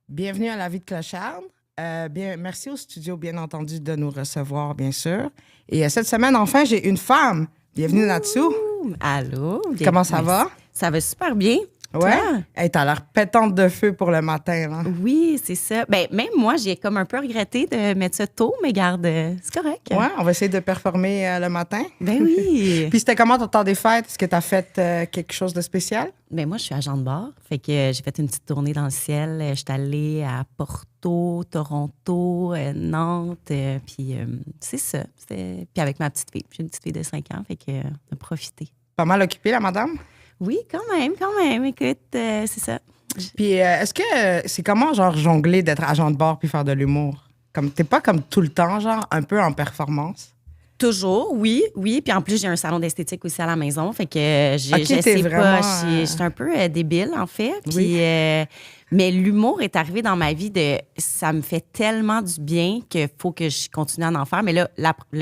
Bienvenue à La Vie de Clocharde. Merci au studio, bien entendu, de nous recevoir, bien sûr. Et cette semaine, enfin, j'ai une femme. Bienvenue, Natsu. Allô? Comment ça va? Ça va super bien. Ouais? Toi? Hey, t'as l'air pétante de feu pour le matin, là. Oui, c'est ça. Ben, même moi, j'ai comme un peu regretté de mettre ça tôt, mais garde, c'est correct. Ouais, on va essayer de performer le matin. Ben oui. Puis c'était comment ton temps des fêtes? Est-ce que t'as fait quelque chose de spécial? Ben moi, je suis agent de bord. Fait que j'ai fait une petite tournée dans le ciel. Je suis allée à Porto, Toronto, Nantes. Puis c'est ça. Puis avec ma petite fille. J'ai une petite fille de 5 ans. Fait que on a profité. Pas mal occupée, la madame? Oui, quand même. Écoute, c'est ça. Puis est-ce que c'est comment, genre, jongler d'être agent de bord puis faire de l'humour? Comme, t'es pas comme tout le temps, genre, un peu en performance? Toujours, oui. Puis en plus, j'ai un salon d'esthétique aussi à la maison. Fait que Ok, je t'es sais vraiment, pas, je suis un peu débile, en fait. Puis, Oui. mais l'humour est arrivé dans ma vie ça me fait tellement du bien qu'il faut que je continue à en faire. Mais là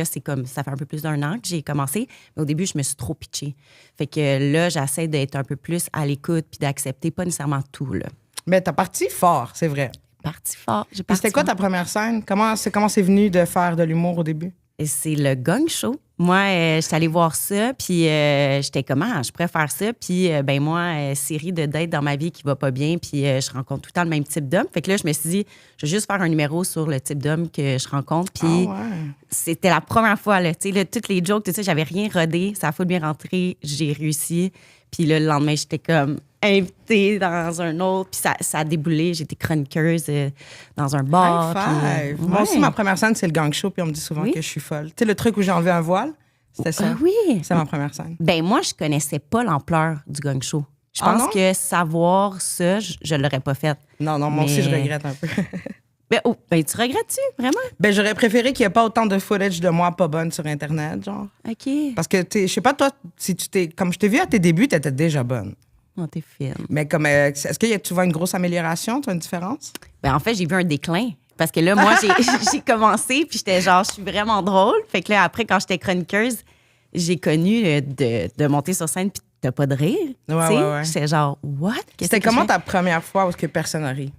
c'est comme, ça fait un peu plus d'1 an que j'ai commencé. Mais au début, je me suis trop pitchée. Fait que là, j'essaie d'être un peu plus à l'écoute puis d'accepter pas nécessairement tout, là. Mais t'as parti fort, c'est vrai. Parti fort. J'ai Puis parti c'était quoi fort. ta première scène? Comment c'est venu de faire de l'humour au début? Et c'est le Gong Show. Moi, j'étais allée voir ça, puis j'étais comment je pourrais faire ça. Puis, ben moi, série de dates dans ma vie qui va pas bien, puis je rencontre tout le temps le même type d'homme. Fait que là, je me suis dit, je vais juste faire un numéro sur le type d'homme que je rencontre. Puis, Ah ouais. c'était la première fois, là. Tu sais, là, toutes les jokes, tout ça, j'avais rien rodé. Ça a full bien rentré. J'ai réussi. Puis là, le lendemain, j'étais comme invitée dans un autre. Puis ça a déboulé. J'étais chroniqueuse dans un bar. High five. Puis, Moi aussi, ouais. ma première scène, c'est le gang show, puis on me dit souvent Oui. que je suis folle. Tu sais, le truc où j'ai enlevé un voile, c'était ça. Ah oui. C'est ma première scène. Ben moi, je connaissais pas l'ampleur du Gong Show. Je Ah pense non? que savoir ça, je l'aurais pas fait. Non, moi aussi, je Mais- regrette un peu. Ben, tu regrettes-tu, vraiment? Ben, j'aurais préféré qu'il n'y ait pas autant de footage de moi pas bonne sur Internet, genre. OK. Parce que, tu sais, je sais pas, toi, si tu t'es. Comme je t'ai vu à tes débuts, tu étais déjà bonne. On t'es fine. Mais comme, est-ce que tu vois une grosse amélioration, tu vois une différence? Ben, en fait, j'ai vu un déclin. Parce que là, moi, j'ai commencé, puis j'étais genre, je suis vraiment drôle. Fait que là, après, quand j'étais chroniqueuse, j'ai connu de monter sur scène, puis t'as pas de rire. Ouais, tu sais? ouais. J'étais genre, what? Qu'est-ce C'était que je comment fais? ta première fois où que personne n'a ri?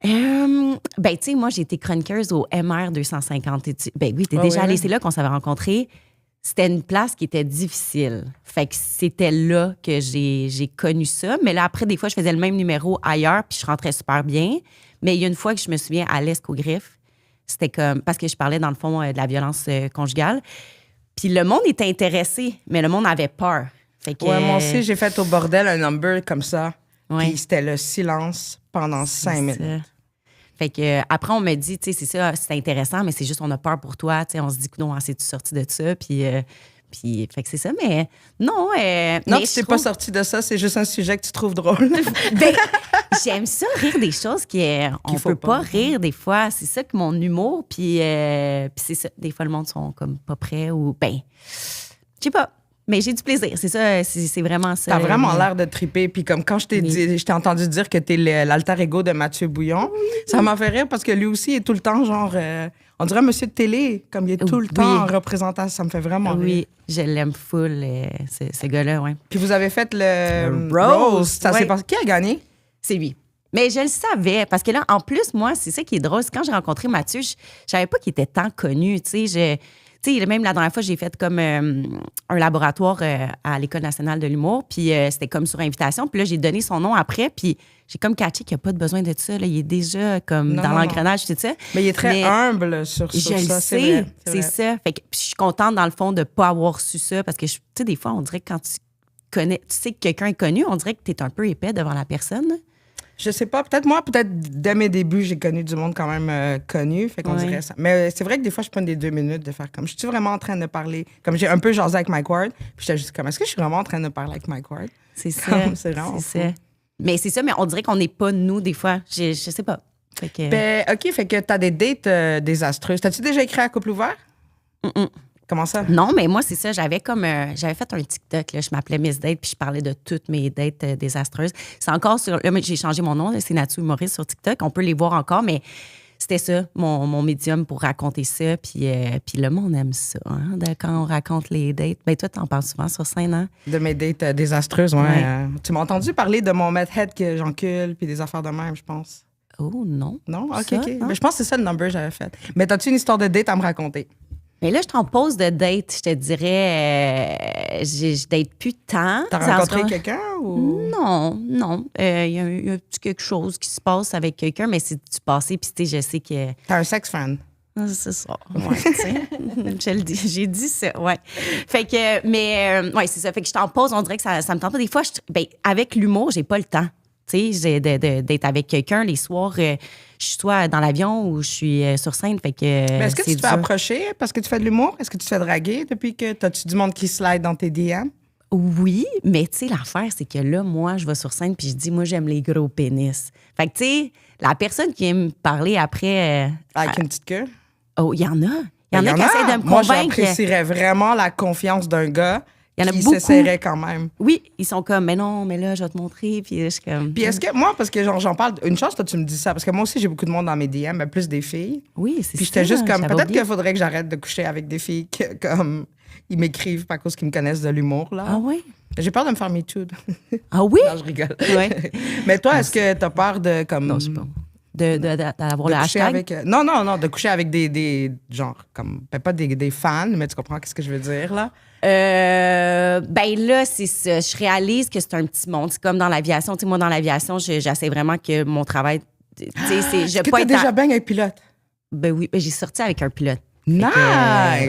Ben, tu sais, moi, j'ai été chroniqueuse au MR 250. Ben oui, t'es Ah déjà ouais, allée. ouais. C'est là qu'on s'avait rencontrés. C'était une place qui était difficile. Fait que c'était là que j'ai connu ça. Mais là, après, des fois, je faisais le même numéro ailleurs, puis je rentrais super bien. Mais il y a une fois que je me souviens, à l'Est au Griffe, c'était comme... Parce que je parlais, dans le fond, de la violence conjugale. Puis le monde était intéressé, mais le monde avait peur. Fait que... Ouais, moi aussi, j'ai fait au bordel un number comme ça. Ouais. Puis c'était le silence pendant 5 minutes. ça. Fait que après, on me dit, tu sais, c'est ça, c'est intéressant, mais c'est juste, on a peur pour toi. Tu sais, on se dit, non, c'est-tu sorti de ça? Puis fait que c'est ça, mais non. Non, mais tu je t'es pas trouve- sorti de ça, c'est juste un sujet que tu trouves drôle. Ben, j'aime ça, rire des choses on faut peut pas. pas rire des fois. C'est ça que mon humour, puis c'est ça. Des fois, le monde sont comme pas prêts ou, ben, je sais pas. Mais j'ai du plaisir. C'est ça, c'est vraiment ça. T'as vraiment l'air de triper. Puis comme quand je t'ai entendu dire que t'es l'alter ego de Mathieu Bouillon, ça m'a fait rire parce que lui aussi est tout le temps genre... on dirait monsieur de télé, comme il est tout le Oui. temps en représentation. Ça me fait vraiment rire. Oui, je l'aime full, ce gars-là, ouais. Puis vous avez fait le Le roast, Ça s'est ouais. passé. Qui a gagné? C'est lui. Mais je le savais, parce que là, en plus, moi, c'est ça qui est drôle. C'est quand j'ai rencontré Mathieu, je savais pas qu'il était tant connu. Tu sais, même la dernière fois, j'ai fait comme un laboratoire à l'École nationale de l'humour, puis c'était comme sur invitation. Puis là, j'ai donné son nom après, puis j'ai comme catché qu'il n'y a pas de besoin de ça. Là. Il est déjà comme Non, dans non, l'engrenage, tout ça. Mais il est très Mais humble sur je ça. le C'est sais, vrai, c'est vrai. ça. Fait que puis je suis contente, dans le fond, de ne pas avoir su ça, parce que, tu sais, des fois, on dirait que quand tu sais que quelqu'un est connu, on dirait que tu es un peu épais devant la personne. Je sais pas, peut-être dès mes débuts, j'ai connu du monde quand même connu, fait qu'on Ouais. dirait ça. Mais c'est vrai que des fois, je prends des 2 minutes de faire comme, je suis vraiment en train de parler, comme j'ai un peu jasé avec Mike Ward, puis j'étais juste comme, est-ce que je suis vraiment en train de parler avec Mike Ward? C'est ça. Comme, c'est vraiment c'est fou. ça. Mais c'est ça, mais on dirait qu'on n'est pas nous, des fois. Je sais pas. Fait que, Ben, OK, fait que t'as des dates désastreuses. T'as-tu déjà écrit à couple ouvert? Comment ça? Non, mais moi, c'est ça. J'avais fait un TikTok. Là, je m'appelais Miss Date, puis je parlais de toutes mes dates désastreuses. C'est encore sur. Là, j'ai changé mon nom. Là, c'est Natsu Humoriste sur TikTok. On peut les voir encore, mais c'était ça, mon médium pour raconter ça. Puis le monde aime ça, hein, quand on raconte les dates. Ben toi, t'en parles souvent sur scène, hein? De mes dates désastreuses, ouais. Ouais. Tu m'as entendu parler de mon meth head que j'encule, puis des affaires de même, je pense. Oh, non. Non? OK, Ça, OK. hein? Mais je pense que c'est ça le number que j'avais fait. Mais t'as-tu une histoire de date à me raconter? Mais là, je t'en pose de date, je te dirais, je date plus tant. T'as Ça, en rencontré ce moment- quelqu'un ou. Non. Il y a un petit quelque chose qui se passe avec quelqu'un, mais c'est du passé, puis tu sais, je sais que. T'as un sex friend? C'est ça. Ouais, tu sais. Je le dis, j'ai dit ça, ouais. Fait que, mais, ouais, c'est ça. Fait que je t'en pose, on dirait que ça me tente pas. Des fois, avec l'humour, j'ai pas le temps. Tu sais, d'être avec quelqu'un les soirs, je suis soit dans l'avion ou je suis sur scène. Fait que. Mais est-ce que tu c'est te fais dur. approcher parce que tu fais de l'humour? Est-ce que tu te fais draguer depuis que t'as-tu du monde qui slide dans tes DM? Oui, mais tu sais, l'affaire, c'est que là, moi, je vais sur scène puis je dis, moi, j'aime les gros pénis. Fait que, tu sais, la personne qui aime me parler après. Avec une petite queue? Oh, il y en a. Il y en a qui essaient de me Moi, convaincre. j'apprécierais vraiment la confiance d'un gars Il y en a qui beaucoup. s'essaierait quand même. Oui, ils sont comme, mais non, mais là, je vais te montrer. Puis je suis comme. Puis est-ce que moi, parce que j'en parle, une chance, toi, tu me dis ça, parce que moi aussi, j'ai beaucoup de monde dans mes DM, mais plus des filles. Oui, c'est ça. Puis j'étais juste comme, j'avais peut-être oublié. qu'il faudrait que j'arrête de coucher avec des filles que, comme, ils m'écrivent à cause qu'ils me connaissent de l'humour, là. Ah oui? J'ai peur de me faire me too. Ah oui? Non, je rigole. Ouais. Mais toi, est-ce que t'as peur de, comme... Non, je sais pas. D'avoir de le coucher hashtag. avec... non, de coucher avec des genre, comme, ben, pas des fans, mais tu comprends ce que je veux dire, là? Ben là, c'est ça. Je réalise que c'est un petit monde. C'est comme dans l'aviation. Tu sais, moi, dans l'aviation, j'essaie vraiment que mon travail. Tu sais, c'est. Je Est-ce que pas t'as être déjà en- bien avec un pilote? Ben oui, ben j'ai sorti avec un pilote. Nice!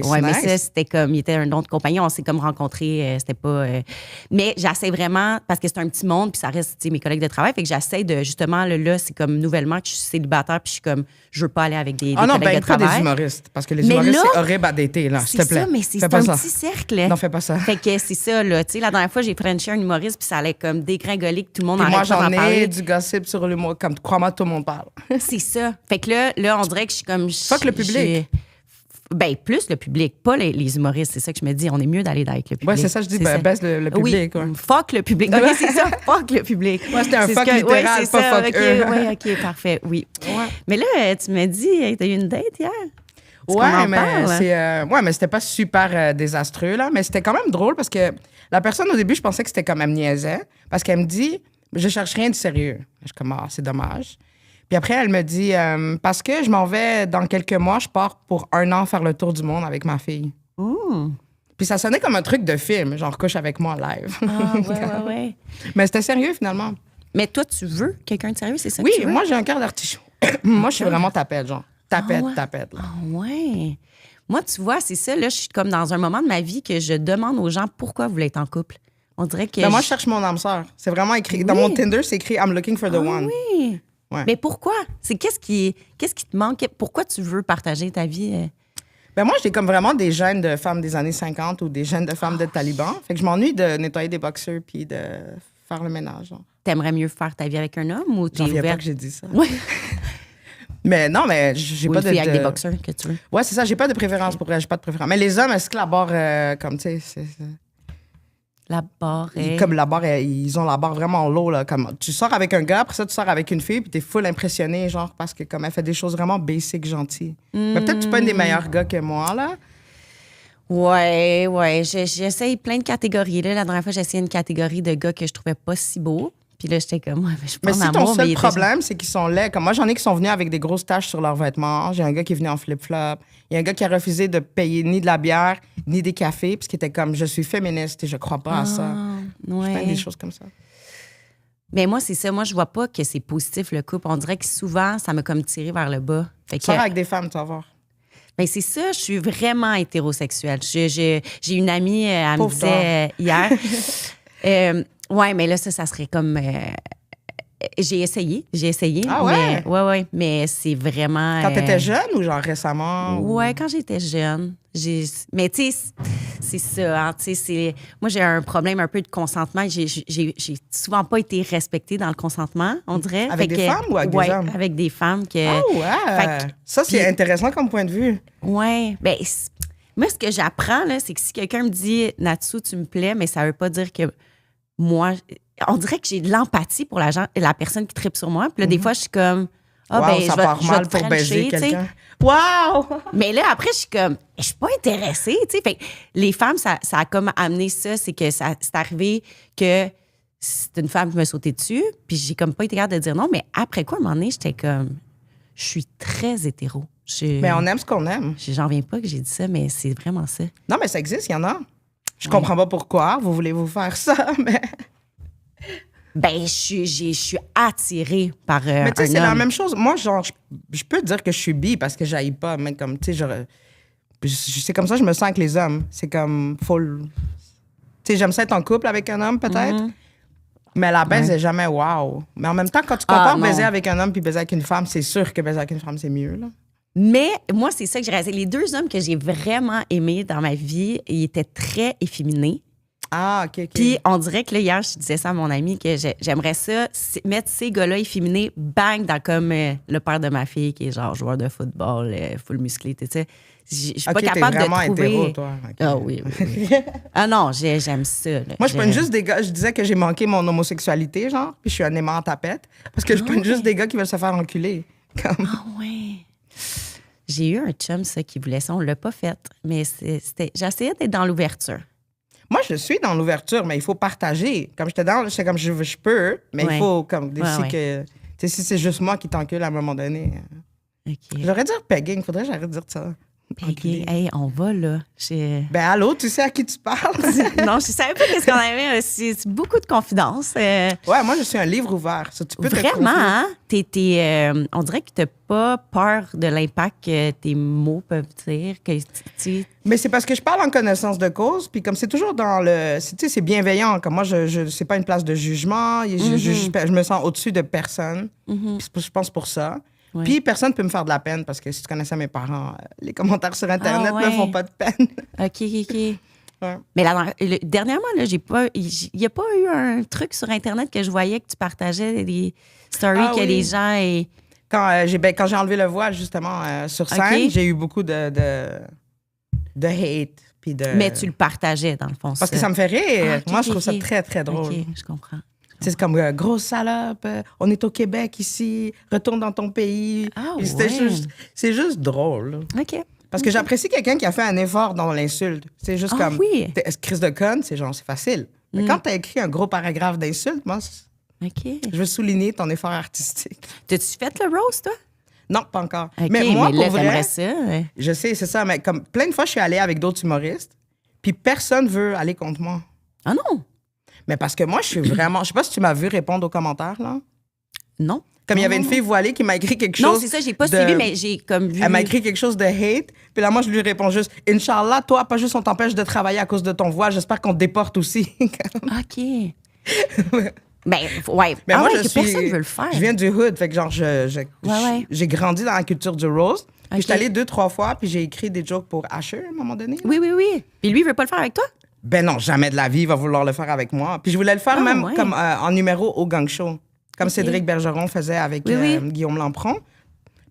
Ouais, mais nice. ça, c'était comme, il était un autre compagnon, on s'est comme rencontrés, c'était pas. Mais j'essaie vraiment, parce que c'est un petit monde, puis ça reste, tu sais, mes collègues de travail, fait que j'essaie de, justement, là, c'est comme nouvellement que je suis célibataire, puis je suis comme, je veux pas aller avec des Ah non, collègues ben de pas des travail. humoristes, parce que les Mais humoristes, là, c'est horrible à dater, là, s'il te C'est plaît. ça, mais c'est Fais pas un ça. petit cercle. Non, fais pas ça. Fait que c'est ça, là. Tu sais, la dernière fois, j'ai frenché un humoriste, puis ça allait comme dégringoler, que tout le monde Puis moi, arrête pas j'en d'en ai parler. du gossip sur l'humour, comme, crois-moi, tout le monde parle. C'est ça. Fait que là, on dirait que je suis comme. Fuck le public. Ben, plus le public, pas les humoristes. C'est ça que je me dis. On est mieux d'aller avec le public. Ouais, c'est ça, je dis, ben, ça. baisse le public. Oui, Ouais. fuck le public. OK, c'est ça, fuck le public. Ouais, c'était un C'est fuck ce que- littéral, ouais, c'est pas ça, fuck OK, eux. Oui, OK, parfait, oui. Ouais. Mais là, tu m'as dit, hey, t'as eu une date hier? Est-ce qu'on Ouais, en mais parle? ouais, mais c'était pas super désastreux, là. Mais c'était quand même drôle parce que la personne, au début, je pensais que c'était comme elle me niaisait. Parce qu'elle me dit, je cherche rien de sérieux. Je suis comme, ah, c'est dommage. Puis après, elle me dit, parce que je m'en vais dans quelques mois, je pars pour 1 an faire le tour du monde avec ma fille. Puis ça sonnait comme un truc de film, genre couche avec moi live. Ah, ouais. Mais c'était sérieux finalement. Mais toi, tu veux quelqu'un de sérieux, c'est ça Oui, que tu veux? moi j'ai un cœur d'artichaut. Moi, je suis vraiment tapette, genre. Tapette, Ah ouais. tapette. Là. Ah ouais. Moi, tu vois, c'est ça. Là, je suis comme dans un moment de ma vie que je demande aux gens pourquoi vous voulez être en couple. On dirait que. Ben, moi, je cherche mon âme sœur. C'est vraiment écrit. Dans Oui. mon Tinder, c'est écrit I'm looking for the one. Oui. Ouais. Mais pourquoi? C'est qu'est-ce qui te manque? Pourquoi tu veux partager ta vie? Ben moi, j'ai comme vraiment des gènes de femmes des années 50 ou des gènes de femmes de talibans. Fait que je m'ennuie de nettoyer des boxeurs puis de faire le ménage. Genre. T'aimerais mieux faire ta vie avec un homme ou t'es J'en reviens pas ouverte? que j'ai dit ça. Ouais. Mais non, mais j'ai Ou pas une de. fille avec de- des boxeurs que tu veux? Ouais, c'est ça. J'ai pas de préférence pour elle. J'ai pas de préférence. Mais les hommes, est-ce que la barre, comme, tu sais, La barre est... comme la barre, ils ont la barre vraiment low, là. Comme, tu sors avec un gars, après ça, tu sors avec une fille, puis t'es full impressionné, genre, parce que, comme, elle fait des choses vraiment basic, gentilles. Mais peut-être que tu es pas un des meilleurs gars que moi, là. Ouais. J'essaye plein de catégories. Là, la dernière fois, j'ai essayé une catégorie de gars que je trouvais pas si beaux. Puis là, j'étais comme, ouais, je Mais prends si ton amour, mais seul il était- problème, c'est qu'ils sont laids. Comme moi, j'en ai qui sont venus avec des grosses taches sur leurs vêtements. J'ai un gars qui est venu en flip-flop. Il y a un gars qui a refusé de payer ni de la bière, ni des cafés, parce qu'il était comme, je suis féministe et je crois pas à ça. Ouais. Plein des choses comme ça. Mais moi, c'est ça. Moi, je vois pas que c'est positif, le couple. On dirait que souvent, ça m'a comme tiré vers le bas. Fait que, Sors avec des femmes, tu vas voir. ben, c'est ça, je suis vraiment hétérosexuelle. J'ai une amie, elle me Pauvre disait hier. Ouais, mais là, ça serait comme. J'ai essayé. Ah ouais? Mais, ouais, mais c'est vraiment. Quand t'étais jeune ou genre récemment? ou- Ouais, quand j'étais jeune. Mais tu sais, c'est ça. Hein, tu sais, moi, j'ai un problème un peu de consentement. J'ai souvent pas été respectée dans le consentement, on dirait. Avec Fait des que- femmes ou avec des ouais, hommes? avec des femmes. Que, Ah ouais! Fait que- Ça, c'est puis- intéressant comme point de vue. Ouais. Ben, moi, ce que j'apprends, là, c'est que si quelqu'un me dit Natsu, tu me plais, mais ça veut pas dire que moi. On dirait que j'ai de l'empathie pour la personne qui tripe sur moi. Puis là, des fois, je suis comme. Ah, Wow, ben, ça je vais, part je vais mal te pour baiser frencher, tu sais. quelqu'un. Wow! Mais là, après, je suis comme, je suis pas intéressée, tu sais. Fait que les femmes, ça a comme amené ça, c'est que c'est arrivé que c'est une femme qui m'a sauté dessus, puis j'ai comme pas été capable de dire non, mais après quoi, à un moment donné, j'étais comme, je suis très hétéro. Mais on aime ce qu'on aime. J'en reviens pas que j'ai dit ça, mais c'est vraiment ça. Non, mais ça existe, il y en a. Je comprends pas pourquoi vous voulez vous faire ça, mais... Ben, je suis attirée par Mais tu sais, un c'est la homme. même chose. Moi, genre, je peux dire que je suis bi parce que j'haïs pas, mais comme, tu sais, c'est comme ça que je me sens avec les hommes. C'est comme, tu sais, j'aime ça être en couple avec un homme, peut-être. Mais la baise est jamais wow. Mais en même temps, quand tu compares non. baiser avec un homme puis baiser avec une femme, c'est sûr que baiser avec une femme, c'est mieux, là. Mais moi, c'est ça que j'ai réalisé. Les 2 hommes que j'ai vraiment aimés dans ma vie, ils étaient très efféminés. Ah, OK. Puis on dirait que là, hier, je disais ça à mon ami que j'aimerais ça, mettre ces gars-là efféminés, bang, dans comme le père de ma fille qui est genre joueur de football, full musclé, tu sais. Je suis pas capable de trouver... hétéro, toi. OK. Ah oui. Ah non, j'aime ça. Là. Moi, je pogne juste des gars. Je disais que j'ai manqué mon homosexualité, genre, puis je suis un aimant en tapette. Parce que je pogne juste des gars qui veulent se faire enculer. Comme... Ah ouais. J'ai eu un chum, ça, qui voulait ça. On l'a pas fait. Mais j'essayais d'être dans l'ouverture. Moi, je suis dans l'ouverture, mais il faut partager. Comme j'étais comme je peux, mais il faut comme décider que. Tu sais, si c'est juste moi qui t'encule à un moment donné. OK. J'aurais dire pegging. Faudrait que j'arrête de dire ça. Pegging. Hey, on va là. Ben, allô, tu sais à qui tu parles? Non, je savais pas qu'est-ce qu'on avait. C'est beaucoup de confidences. Ouais, moi, je suis un livre ouvert. Ça, tu peux Vraiment, hein? On dirait que t'as pas peur de l'impact que tes mots peuvent dire. Mais c'est parce que je parle en connaissance de cause, puis comme c'est toujours dans le... Tu sais, c'est bienveillant. Comme moi, c'est pas une place de jugement. Je me sens au-dessus de personne. Puis je pense pour ça. Ouais. Puis personne peut me faire de la peine parce que si tu connaissais mes parents, les commentaires sur Internet me font pas de peine. OK. Ouais. Mais dernièrement, là, il n'y a pas eu un truc sur Internet que je voyais que tu partageais des stories que les gens... Quand j'ai enlevé le voile, justement, sur scène, j'ai eu beaucoup de hate. Puis Mais tu le partageais, dans le fond. Parce que ça me fait rire. Ah, Moi, je trouve ça très, très drôle. OK, je comprends. C'est comme grosse salope, on est au Québec ici, retourne dans ton pays. Ah, Puis c'est juste drôle. Là. OK. Parce que j'apprécie quelqu'un qui a fait un effort dans l'insulte. C'est juste comme. Oui. Crise de conne, c'est facile. Mais quand t'as écrit un gros paragraphe d'insulte, moi, OK. je veux souligner ton effort artistique. T'as-tu fait le roast, toi? Non, pas encore. OK, mais moi, là, pour vrai, t'aimerais ça. Ouais. je sais, c'est ça. Mais comme plein de fois, je suis allée avec d'autres humoristes, puis personne veut aller contre moi. Ah non? Mais parce que moi, je suis vraiment... Je sais pas si tu m'as vu répondre aux commentaires, là. Non. Comme il y avait une fille voilée qui m'a écrit quelque chose... Non, c'est ça, j'ai pas suivi, mais j'ai comme vu... Elle m'a écrit quelque chose de hate. Puis là, moi, je lui réponds juste, Inch'Allah, toi, pas juste on t'empêche de travailler à cause de ton voile, j'espère qu'on te déporte aussi. OK. Ben, ouais. Mais moi, personne veut le faire. Je viens du hood, fait que genre, j'ai grandi dans la culture du roast. Puis j'étais allée 2-3 fois, puis j'ai écrit des jokes pour Asher à un moment donné. Oui. Puis lui, il veut pas le faire avec toi? Ben non, jamais de la vie, il va vouloir le faire avec moi. Puis je voulais le faire comme en numéro au gang show. Comme Cédric Bergeron faisait avec Guillaume Lampron.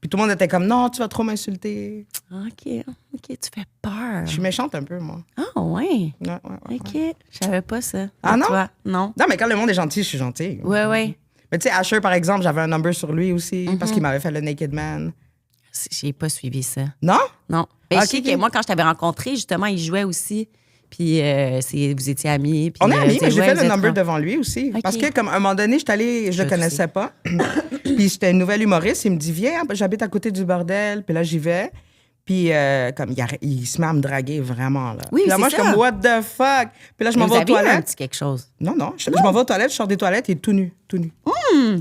Puis tout le monde était comme, non, tu vas trop m'insulter. OK, tu fais peur. Je suis méchante un peu, moi. Ah, ouais. Ouais. OK, je savais pas ça. Ah non? Toi, non. Non, mais quand le monde est gentil, je suis gentille. Ouais. Mais tu sais, Asher, par exemple, j'avais un number sur lui aussi, parce qu'il m'avait fait le Naked Man. J'ai pas suivi ça. Non? Non. Ben, je sais que moi, quand je t'avais rencontré, justement, il jouait aussi. Puis vous étiez amis. Puis, On est amis, mais j'ai fait le number de... devant lui aussi. Okay. Parce que, comme à un moment donné, je le connaissais pas. Puis c'était une nouvelle humoriste. Il me dit, viens, j'habite à côté du bordel. Puis là, j'y vais. Puis comme il se met à me draguer vraiment. Là. Oui, puis là, moi, je suis comme, what the fuck? Puis là, je m'en vais aux toilettes. Un petit quelque chose. Non. Je m'en vais aux toilettes, je sors des toilettes, il est tout nu.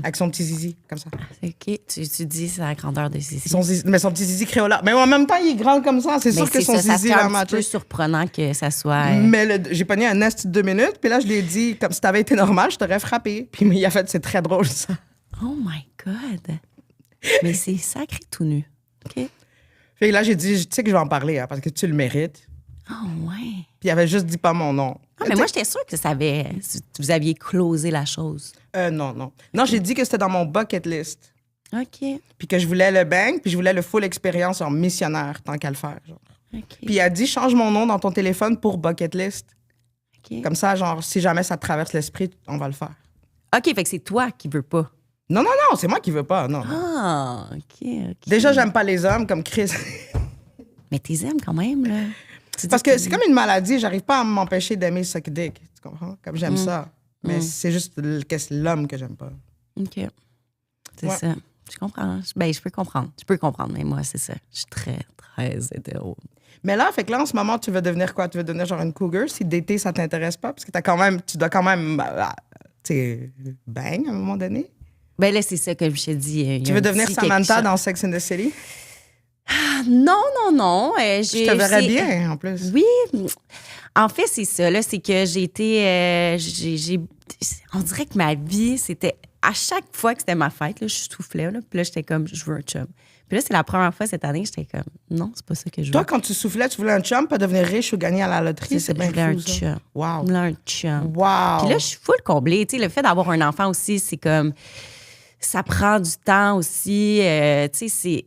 Avec son petit zizi, comme ça. OK, tu dis c'est la grandeur de zizi. Mais son petit zizi créola. Mais en même temps, il est grand comme ça. C'est sûr que son zizi va matcher. C'est un peu surprenant que ça soit... Mais j'ai pogné un nest de 2 minutes, puis là, je lui ai dit, comme si t'avais été normal, je t'aurais frappé. Puis il a fait, c'est très drôle, ça. Oh my God! Mais c'est sacré tout nu. OK. Fait que là, j'ai dit, tu sais que je vais en parler, hein, parce que tu le mérites. Oh ouais. Puis il avait juste dit pas mon nom. Ah, mais moi, j'étais sûre que vous aviez closé la chose. Non. Non, j'ai dit que c'était dans mon bucket list. OK. Puis que je voulais le bang, puis je voulais le full expérience en missionnaire, tant qu'à le faire. Genre. OK. Puis il a dit, change mon nom dans ton téléphone pour bucket list. OK. Comme ça, genre, si jamais ça te traverse l'esprit, on va le faire. OK, fait que c'est toi qui veux pas. Non, c'est moi qui veux pas, non. Ah, OK. Déjà, j'aime pas les hommes comme Chris. Mais t'es aimes quand même, là. Parce que c'est comme une maladie, j'arrive pas à m'empêcher d'aimer suck dick. Tu comprends? Comme j'aime ça. Mais c'est juste l'homme que j'aime pas. OK. C'est ça. Je comprends. Ben, je peux comprendre. Je peux comprendre, mais moi, c'est ça. Je suis très, très hétéro. Mais là, fait que là, en ce moment, tu veux devenir quoi? Tu veux devenir genre une cougar? Si d'été, ça t'intéresse pas? Parce que tu dois quand même, tu sais, bang à un moment donné. Ben là, c'est ça que je te dis. Tu veux devenir Samantha dans Sex and the City? Non. Je te verrais bien, en plus. Oui. En fait, c'est ça. Là, c'est que j'ai été... on dirait que ma vie, c'était... À chaque fois que c'était ma fête, là, je soufflais. Là, puis là, j'étais comme, je veux un chum. Puis là, c'est la première fois cette année, j'étais comme, non, c'est pas ça que je veux. Toi, quand tu soufflais, tu voulais un chum, pas devenir riche ou gagner à la loterie? C'est bien fou, ça. Chum. Wow. Je voulais un chum. Wow. Puis là, je suis full comblée. Tu sais, le fait d'avoir un enfant aussi, c'est comme... Ça prend du temps aussi. Tu sais,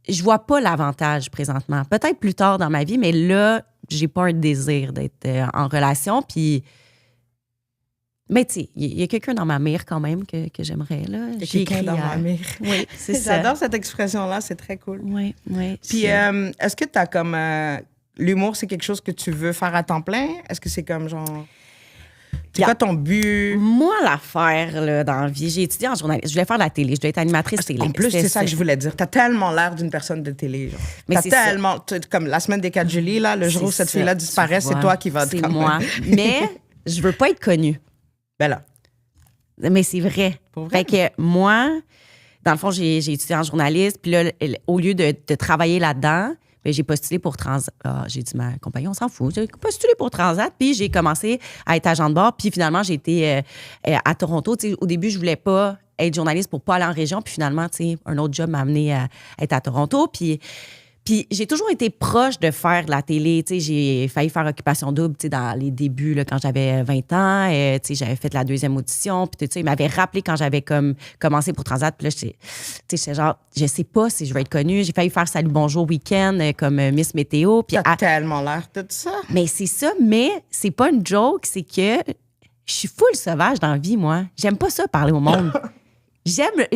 je vois pas l'avantage présentement. Peut-être plus tard dans ma vie, mais là, j'ai pas un désir d'être en relation. Puis... Mais tu sais, il y a quelqu'un dans ma mire quand même que j'aimerais. Là. Il y a quelqu'un dans ma mire. Oui, c'est ça. J'adore cette expression-là, c'est très cool. Oui. Puis, est-ce que tu as comme... l'humour, c'est quelque chose que tu veux faire à temps plein? Est-ce que c'est comme genre... C'est quoi ton but? Moi, l'affaire là, dans la vie, j'ai étudié en journalisme. Je voulais faire de la télé. Je voulais être animatrice télé. En plus, c'est ça que je voulais dire. T'as tellement l'air d'une personne de télé. Genre. Mais t'as tellement... Comme la semaine des 4 juillet, là, le jour où cette fille-là disparaît, c'est toi qui vas... C'est moi. Mais je veux pas être connue. Ben là. Mais c'est vrai. Fait que moi, dans le fond, j'ai étudié en journalisme. Puis là, au lieu de travailler là-dedans, ben, j'ai postulé pour Transat. J'ai dit, ma compagnie, on s'en fout. J'ai postulé pour Transat. Puis j'ai commencé à être agent de bord. Puis finalement, j'ai été à Toronto. T'sais, au début, je voulais pas être journaliste pour pas aller en région. Puis finalement, un autre job m'a amené à être à Toronto. Puis j'ai toujours été proche de faire de la télé. T'sais, j'ai failli faire Occupation Double dans les débuts, là, quand j'avais 20 ans. J'avais fait la 2e audition. Puis il m'avait rappelé quand j'avais commencé pour Transat. Puis là, j'étais genre, je sais pas si je vais être connue. J'ai failli faire Salut Bonjour Week-end comme Miss Météo. T'as tellement l'air de ça. Mais c'est ça. Mais c'est pas une joke. C'est que je suis full sauvage dans la vie, moi. J'aime pas ça, parler au monde. J'aime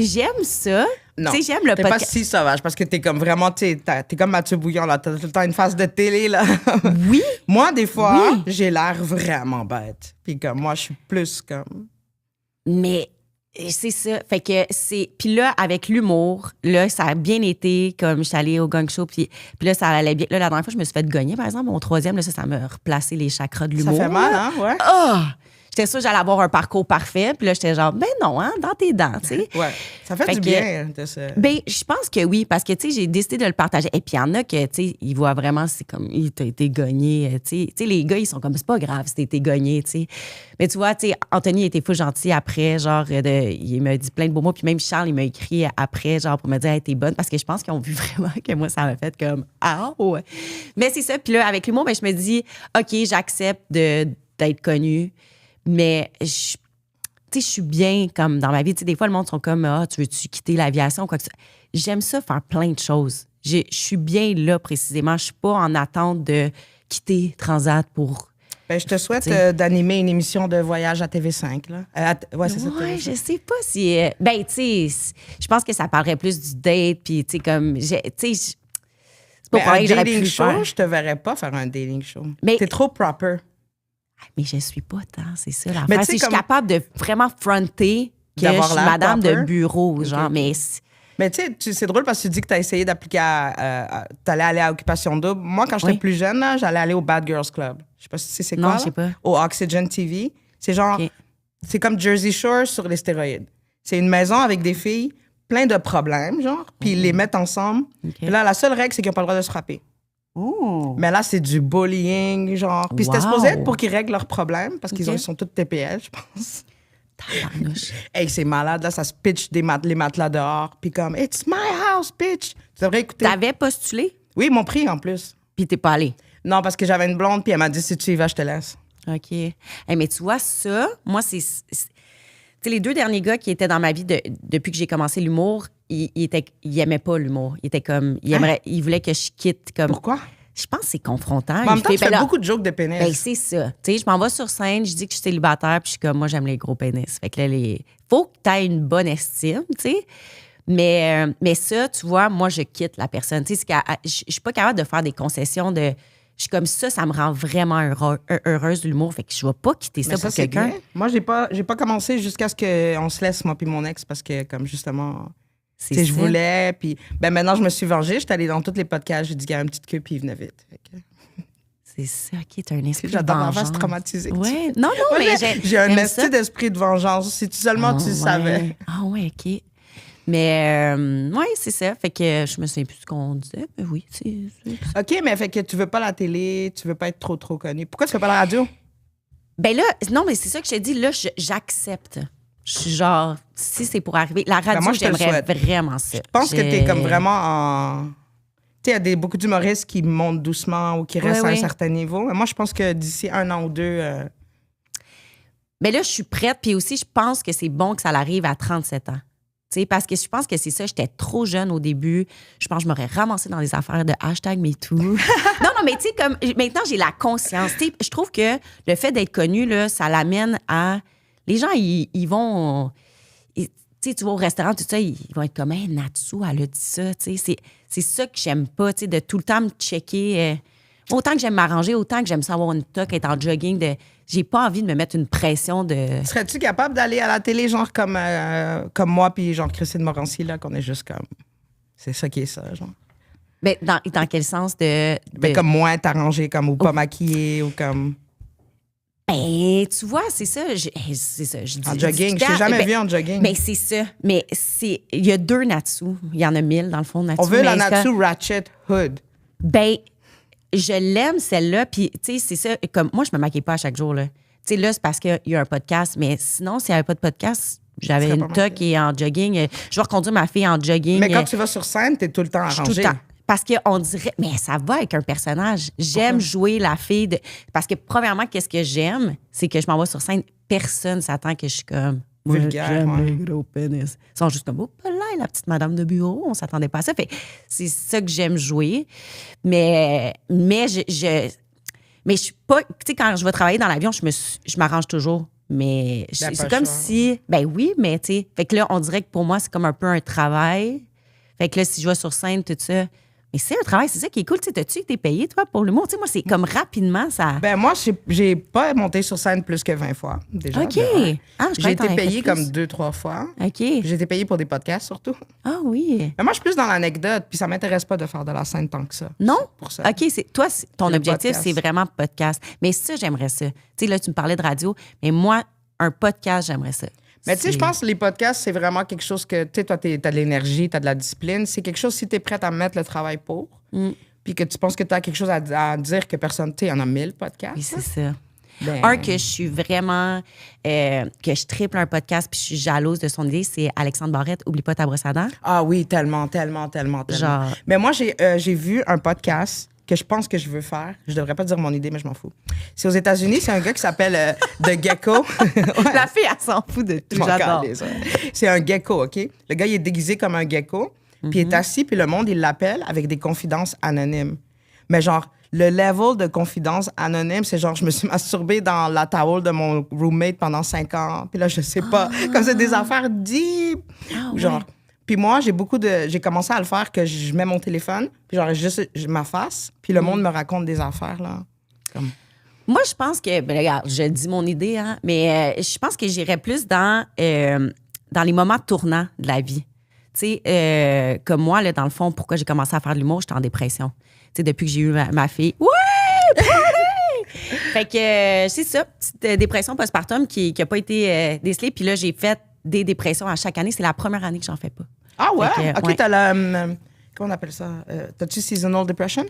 ça. Non, j'aime le t'es pas si sauvage parce que t'es comme vraiment, t'es comme Mathieu Bouillon, là. T'as tout le temps une face de télé, là. Oui. Moi, des fois, j'ai l'air vraiment bête. Puis comme moi, je suis plus comme... Mais c'est ça. Fait que c'est... Puis là, avec l'humour, là, ça a bien été, comme je suis allée au gang show, puis là, ça allait bien. Là, la dernière fois, je me suis fait gagner, par exemple, mon 3e, là, ça m'a replacé les chakras de l'humour. Ça fait mal, hein? Ouais. J'étais sûre que j'allais avoir un parcours parfait. Puis là, j'étais genre, ben non, hein, dans tes dents, tu sais. Ouais. Ça fait du bien de se... Ben, je pense que oui, parce que, tu sais, j'ai décidé de le partager. Et puis, il y en a que, tu sais, ils voient vraiment, c'est comme, il t'a été gagné, tu sais. Les gars, ils sont comme, c'est pas grave si t'as été gagné, tu sais. Mais tu vois, tu sais, Anthony était fou gentil après, genre, il m'a dit plein de beaux mots. Puis même Charles, il m'a écrit après, genre, pour me dire, hey, t'es bonne. Parce que je pense qu'ils ont vu vraiment que moi, ça m'a fait comme, ah, ouais. Mais c'est ça. Puis là, avec l'humour, ben, je me dis, OK, j'accepte d'être connue. Mais je suis bien comme dans ma vie. T'sais, des fois, le monde sont comme, tu veux-tu quitter l'aviation ou quoi que ce soit. J'aime ça faire plein de choses. Je suis bien là précisément. Je suis pas en attente de quitter Transat pour... Ben, je te souhaite d'animer une émission de voyage à TV5. Là. Ouais, c'est ça. Ouais, je sais pas si... ben, tu sais, je pense que ça parlerait plus du date. Puis, tu sais, comme... Tu sais, c'est pas pareil que j'aurais pu dating show, faire. je te verrais pas faire un dating show. Mais t'es trop proper. Mais je suis pas tant, c'est ça l'affaire. Mais je suis capable de vraiment fronter que je suis madame de bureau, genre, mais... Mais tu sais, c'est drôle parce que tu dis que tu as essayé d'appliquer t'allais aller à Occupation Double. Moi, quand j'étais plus jeune, là, j'allais aller au Bad Girls Club. Je sais pas si c'est quoi. Non, je sais pas. Au Oxygen TV. C'est genre... C'est comme Jersey Shore sur les stéroïdes. C'est une maison avec des filles, plein de problèmes, genre, puis ils les mettent ensemble. Puis là, la seule règle, c'est qu'ils n'ont pas le droit de se frapper. Ooh. Mais là, c'est du bullying, genre. Puis c'était supposé être pour qu'ils règlent leurs problèmes, parce qu'ils sont tous TPL, je pense. Hey, c'est malade, là, ça se pitch les matelas dehors. Puis comme, it's my house, bitch. Tu devrais écouter. T'avais postulé? Oui, ils m'ont pris en plus. Puis t'es pas allé? Non, parce que j'avais une blonde, puis elle m'a dit, si tu y vas, je te laisse. OK. Hey, mais tu vois, ça, moi, c'est... Tu sais, les 2 derniers gars qui étaient dans ma vie depuis que j'ai commencé l'humour, ils aimaient pas l'humour. Ils étaient comme... Ils voulaient que je quitte comme... Pourquoi? Je pense que c'est confrontant. Mais en même temps, tu fais beaucoup de jokes de pénis. Ben, c'est ça. Tu sais, je m'en vais sur scène, je dis que je suis célibataire, puis je suis comme, moi, j'aime les gros pénis. Fait que là, faut que tu aies une bonne estime, tu sais. Mais ça, tu vois, moi, je quitte la personne. Tu sais, je suis pas capable de faire des concessions de Je suis comme ça me rend vraiment heureuse, l'humour. Fait que je vais pas quitter ça Mais pour quelqu'un. bien. Moi, j'ai pas commencé jusqu'à ce qu'on se laisse, moi puis mon ex, parce que, comme justement, tu sais, je voulais. Puis, maintenant, je me suis vengée. J'étais allée dans tous les podcasts. J'ai dit, gars, une petite queue, puis il venait vite. Fait que... C'est ça, OK, t'as un esprit de J'adore vengeance. ma face traumatisée. Ouais. Non, mais j'ai un esprit d'esprit de vengeance. Si seulement tu le savais. Ah ouais, OK. Mais, oui, c'est ça. Fait que je me souviens plus de ce qu'on disait. Mais oui, c'est... OK, mais fait que tu veux pas la télé, tu veux pas être trop connue. Pourquoi tu fais pas la radio? Ben là, non, mais c'est ça que je te dis. Là, j'accepte. Je suis genre, si c'est pour arriver... La radio, moi, j'aimerais vraiment ça. Je pense que t'es comme vraiment en... Tu sais, il y a beaucoup d'humoristes qui montent doucement ou qui restent à un certain niveau. Mais moi, je pense que d'ici 1 an ou 2... Mais là, je suis prête. Puis aussi, je pense que c'est bon que ça arrive à 37 ans. T'sais, parce que je pense que c'est ça. J'étais trop jeune au début. Je pense que je m'aurais ramassé dans les affaires de #MeToo. non, mais tu sais, comme maintenant, j'ai la conscience. T'sais, je trouve que le fait d'être connu, là, ça l'amène à... Les gens, ils vont... Tu vas au restaurant, tout ça, ils vont être comme, hey, Natsu, elle a dit ça. C'est ça que j'aime pas, de tout le temps me checker. Autant que j'aime m'arranger, autant que j'aime savoir une toque, être en jogging. J'ai pas envie de me mettre une pression de. Serais-tu capable d'aller à la télé, genre comme moi, puis genre Christine Morancy, là, qu'on est juste comme. C'est ça qui est ça, genre. Mais dans quel sens de. Ben, comme moins t'arranger, comme ou pas maquillée, ou comme. Ben, tu vois, c'est ça. C'est ça. Je dis, en jogging. Je t'ai jamais vu en jogging. Mais c'est ça. Mais il y a 2 Natsu. Il y en a 1000, dans le fond, Natsu. On veut la Natsu Ratchet Hood. Ben, je l'aime, celle-là. Puis, tu sais, c'est ça. Comme moi, je me maquille pas à chaque jour, là. Tu sais, là, c'est parce qu'il y a un podcast. Mais sinon, s'il n'y avait pas de podcast, j'avais une toque et en jogging. Je vais reconduire ma fille en jogging. Mais quand tu vas sur scène, t'es tout le temps arrangée. Tout le temps. Parce qu'on dirait, mais ça va avec un personnage. J'aime jouer la fille de. Parce que, premièrement, qu'est-ce que j'aime, c'est que je m'en vais sur scène, personne s'attend que je suis comme. Vulgaire. J'aime les gros pénis. Ils sont juste comme, oh, là, la petite madame de bureau, on s'attendait pas à ça. Fait c'est ça que j'aime jouer. Mais je suis pas. Tu sais, quand je vais travailler dans l'avion, je m'arrange toujours. Mais c'est comme si. Ben oui, mais tu sais. Fait que là, on dirait que pour moi, c'est comme un peu un travail. Fait que là, si je vais sur scène, tout ça. Mais c'est un travail, c'est ça qui est cool. Tu sais, t'as-tu été payé, toi, pour l'humour? Tu sais, moi, c'est comme rapidement, ça... Ben moi, j'ai pas monté sur scène plus que 20 fois, déjà. OK. J'ai été payée comme 2-3 fois. OK. J'ai été payée pour des podcasts, surtout. Ah oui. Mais moi, je suis plus dans l'anecdote, puis ça m'intéresse pas de faire de la scène tant que ça. Non? Pour ça. OK, toi, ton objectif, podcast. c'est vraiment podcast. Mais ça, j'aimerais ça. Tu sais, là, tu me parlais de radio, mais moi, un podcast, j'aimerais ça. Mais tu sais, je pense que les podcasts, c'est vraiment quelque chose que, tu sais, toi, t'as de l'énergie, t'as de la discipline. C'est quelque chose, si t'es prête à mettre le travail pour, puis que tu penses que t'as quelque chose à dire que personne, tu sais, il y en a 1000 podcasts. Oui, c'est ça. Ben... Un que je suis vraiment, que je triple un podcast puis je suis jalouse de son idée, c'est Alexandre Barrette, Oublie pas ta brosse à dents. Ah oui, tellement. Genre... Mais moi, j'ai vu un podcast que je pense que je veux faire. Je devrais pas dire mon idée, mais je m'en fous. C'est aux États-Unis, c'est un gars qui s'appelle The Gecko. Ouais. La fille, elle s'en fout de tout. J'adore. C'est un gecko, OK? Le gars, il est déguisé comme un gecko, puis il est assis, puis le monde, il l'appelle avec des confidences anonymes. Mais genre, le level de confidence anonyme, c'est genre, je me suis masturbée dans la towel de mon roommate pendant 5 ans, puis là, je sais pas. Comme c'est des affaires deep. Genre... Ouais. Puis moi, j'ai commencé à le faire que je mets mon téléphone, puis genre juste ma face, puis le monde me raconte des affaires, là. Comme... Moi, je pense que, ben, regarde, je dis mon idée, hein, mais je pense que j'irais plus dans les moments tournants de la vie. Tu sais, comme moi, là, dans le fond, pourquoi j'ai commencé à faire de l'humour, j'étais en dépression. Tu sais, depuis que j'ai eu ma fille. Ouais! Party! Fait que, c'est ça, petite dépression postpartum qui n'a pas été décelée. Puis là, j'ai fait des dépressions à chaque année. C'est la première année que j'en fais pas. Ah ouais? OK, ouais. t'as la... comment on appelle ça? T'as-tu seasonal depression?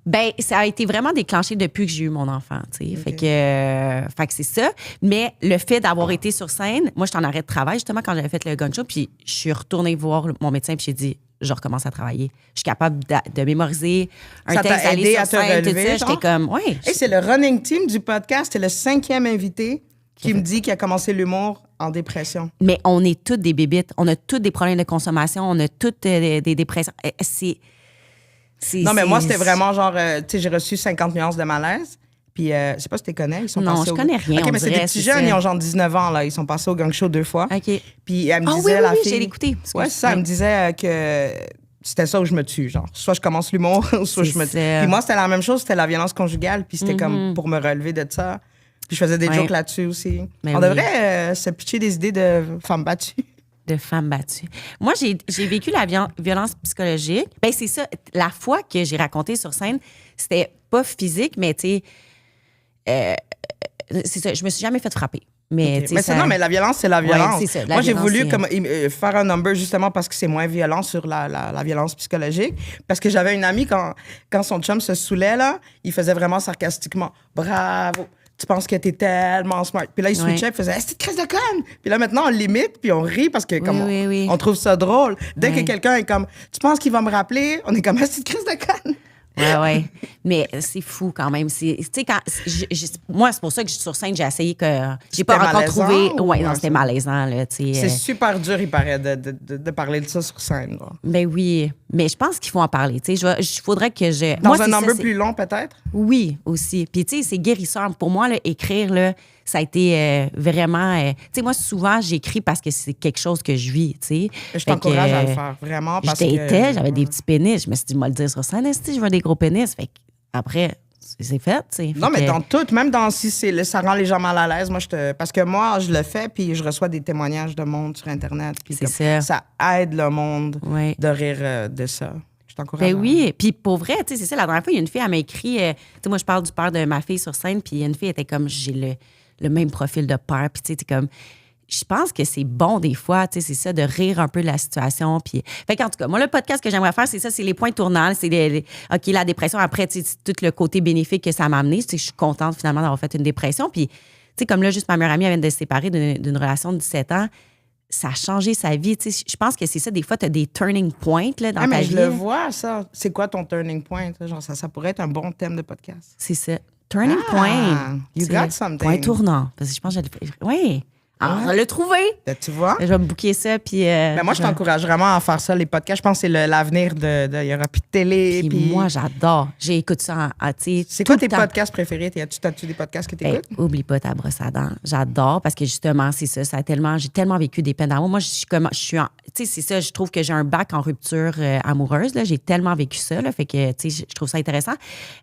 Ben, ça a été vraiment déclenché depuis que j'ai eu mon enfant, tu sais. Okay. Fait que c'est ça. Mais le fait d'avoir été sur scène, moi, j'étais en arrêt de travail, justement, quand j'avais fait le gun show, puis je suis retournée voir mon médecin, puis j'ai dit, je recommence à travailler. Je suis capable de mémoriser un texte, d'aller sur scène, tout ça. J'étais comme, ouais. Hey, c'est le running team du podcast. C'est le 5e invité qui me dit qu'il a commencé l'humour en dépression. Mais on est toutes des bébites. On a toutes des problèmes de consommation. On a toutes des dépressions. Non, mais moi, c'était vraiment genre... tu sais, j'ai reçu 50 nuances de malaise. Puis, je sais pas si tu les connais. Ils sont non, passés je connais rien. OK, mais c'est des petits jeunes. Ils ont genre 19 ans, là. Ils sont passés au gang show 2 fois. OK. Puis, elle me oui, disait... oui, j'ai écouté. Ouais, c'est ça. Elle me disait que... c'était ça où je me tue, genre. Soit je commence l'humour, soit je me tue. ça. Puis moi, c'était la même chose, c'était la violence conjugale, puis c'était comme pour me relever de ça. Puis je faisais des jokes là-dessus aussi. Ben On oui. devrait se pitcher des idées de femmes battues. De femmes battues. Moi, j'ai vécu la violence psychologique. Ben c'est ça. La fois que j'ai raconté sur scène, c'était pas physique, mais tu sais, c'est ça. Je me suis jamais fait frapper. Mais, Okay. tu sais, Mais ça- non, mais la violence, c'est la violence. c'est ça, la Moi, j'ai violence, voulu c'est- comme, faire un number justement parce que c'est moins violent sur la violence psychologique. Parce que j'avais une amie, quand son chum se saoulait, là, il faisait vraiment sarcastiquement « Bravo! Tu penses que t'es tellement smart. » Puis là, il switchait, il faisait « C'est une crise de conne! » Puis là, maintenant, on limite, puis on rit parce que comme oui. on trouve ça drôle. Dès Ouais. que quelqu'un est comme « Tu penses qu'il va me rappeler? » On est comme « C'est une crise de conne! » Ouais. Mais c'est fou quand même. Tu sais, moi, c'est pour ça que sur scène, j'ai essayé que. J'ai pas C'était encore malaisant trouvé. ou- Ouais, non, ouais, c'était c'est- malaisant, là, tu sais. C'est super dur, il paraît, de parler de ça sur scène. Là. Ben oui. Mais je pense qu'il faut en parler. Tu sais, il faudrait que je. Dans moi, un c'est ça, number c'est- plus long, peut-être? Oui, aussi. Puis, tu sais, c'est guérisseur. Pour moi, là, écrire, là, ça a été vraiment. Tu sais, moi, souvent, j'écris parce que c'est quelque chose que je vis, tu sais. Je Fait t'encourage que, à le faire, vraiment. Parce J'étais, que, j'avais des petits pénis. Je me suis dit, moi, le dire sur scène, est-ce que je veux des gros pénis? Fait que après, c'est fait, tu sais. Non, Fait mais que- dans tout, même dans si ça rend les gens mal à l'aise, moi, parce que moi, je le fais, puis je reçois des témoignages de monde sur Internet. Puis C'est comme, ça. ça aide le monde Ouais. de rire de ça. Je t'encourage. Ben oui, puis pour vrai, tu sais, c'est ça, la dernière fois, il y a une fille, elle m'a écrit, tu sais, moi, je parle du père de ma fille sur scène, puis il y a une fille, elle était comme, j'ai le même profil de père, puis tu sais, t'es comme, je pense que c'est bon des fois, tu sais, c'est ça, de rire un peu de la situation, puis... Fait qu'en tout cas, moi, le podcast que j'aimerais faire, c'est ça, c'est les points tournants, c'est OK, la dépression, après, tu sais, c'est tout le côté bénéfique que ça m'a amené, tu sais, je suis contente, finalement, d'avoir fait une dépression, puis, tu sais, comme là, juste ma meilleure amie, elle vient de se séparer d'une relation de 17 ans, ça a changé sa vie, tu sais, je pense que c'est ça, des fois, t'as des turning points, là, dans Ah, ta mais vie. je le vois, ça. C'est quoi ton turning point? Genre, ça pourrait être un bon thème de podcast. C'est ça. Turning Ah, point. you C'est got something. Point tournant. Parce que je pense que oui. Alors, je l'ai trouvé. Tu vois? Je vais me booker ça. Puis, Mais moi, je t'encourage vraiment à faire ça, les podcasts. Je pense que c'est l'avenir il y aura plus de télé. Puis Puis moi, j'adore. J'écoute ça. Tu sais, c'est tout quoi le tes temps. podcasts préférés? T'as-tu des podcasts que tu Hey, écoutes? oublie pas ta brosse à dents. J'adore parce que justement, c'est ça. J'ai tellement vécu des peines d'amour. Moi, je suis tu sais, c'est ça. Je trouve que j'ai un bac en rupture amoureuse. Là. J'ai tellement vécu ça. Là, fait que, tu sais, je trouve ça intéressant.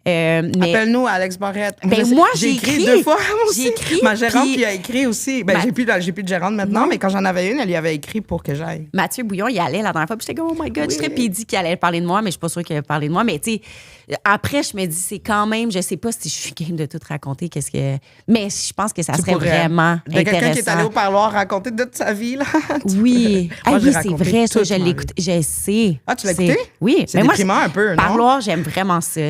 Mais Appelle-nous, Alex Barrette. Ben, Je sais- moi, j'ai j'ai écrit écrit. 2 fois aussi. J'ai écrit, Ma gérante puis- qui a écrit aussi. Ben, j'ai plus de gérante maintenant, mais quand j'en avais une, elle y avait écrit pour que j'aille. Mathieu Bouillon, il allait la dernière fois, puis j'étais comme, oh my God, Oui. je serais, puis il dit qu'il allait parler de moi, mais je suis pas sûre qu'il allait parler de moi. Mais tu sais, après, je me dis, c'est quand même, je sais pas si je suis game de tout raconter, mais je pense que ça Tu serait pourrais. vraiment Il y a quelqu'un qui est allé au intéressant. parloir raconter toute sa vie, là. Oui. Moi, Ah j'ai oui, c'est raconté vrai, ça, toute je ma l'écoute. Je sais. Ah, tu l'as C'est- écouté? Oui. C'est Mais moi, déprimant un peu, non? Parloir, j'aime vraiment ça.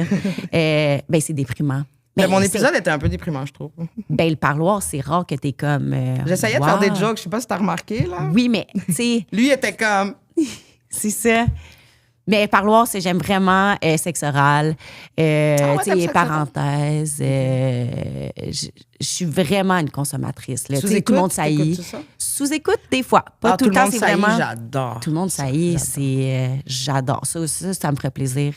Ben, c'est déprimant. Mais mon c'est- épisode était un peu déprimant, je trouve. Ben, le parloir, c'est rare que t'es comme. J'essayais de faire des wow. jokes, je sais pas si t'as remarqué, là. Oui, mais, tu sais. Lui, il était comme. C'est ça. Mais parloir, j'aime vraiment sexe oral, ouais, tu t'aimes sais, sexe parenthèses. Je suis vraiment une consommatrice. Là. Tu sais, Sous-écoute, tout le monde saillit. t'écoutes ça? Sous-écoute, des fois. Pas Ah, tout le temps, monde c'est saillit, vraiment... j'adore. Tout le monde saillit, j'adore. Ça, ça me ferait plaisir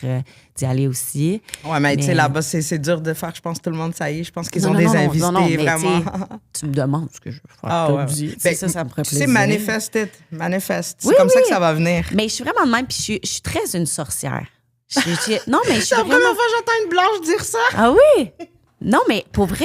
d'y aller aussi. Ouais, mais tu sais, Mais- là-bas, c'est dur de faire, je pense, tout le monde saillit. Je pense qu'ils ont Non, des non, non, invités, non, mais vraiment. tu sais, tu me demandes ce que je veux faire. Ah, T'as ouais. dit. Ben, Ça me ferait tu plaisir. sais, manifeste it. Manifeste. C'est Oui, comme ça oui. que ça va venir. Mais je suis vraiment de même, puis je suis très une sorcière. Non, mais je suis C'est la vraiment... première fois que j'entends une blanche dire ça. Ah oui? Non, mais pour vrai,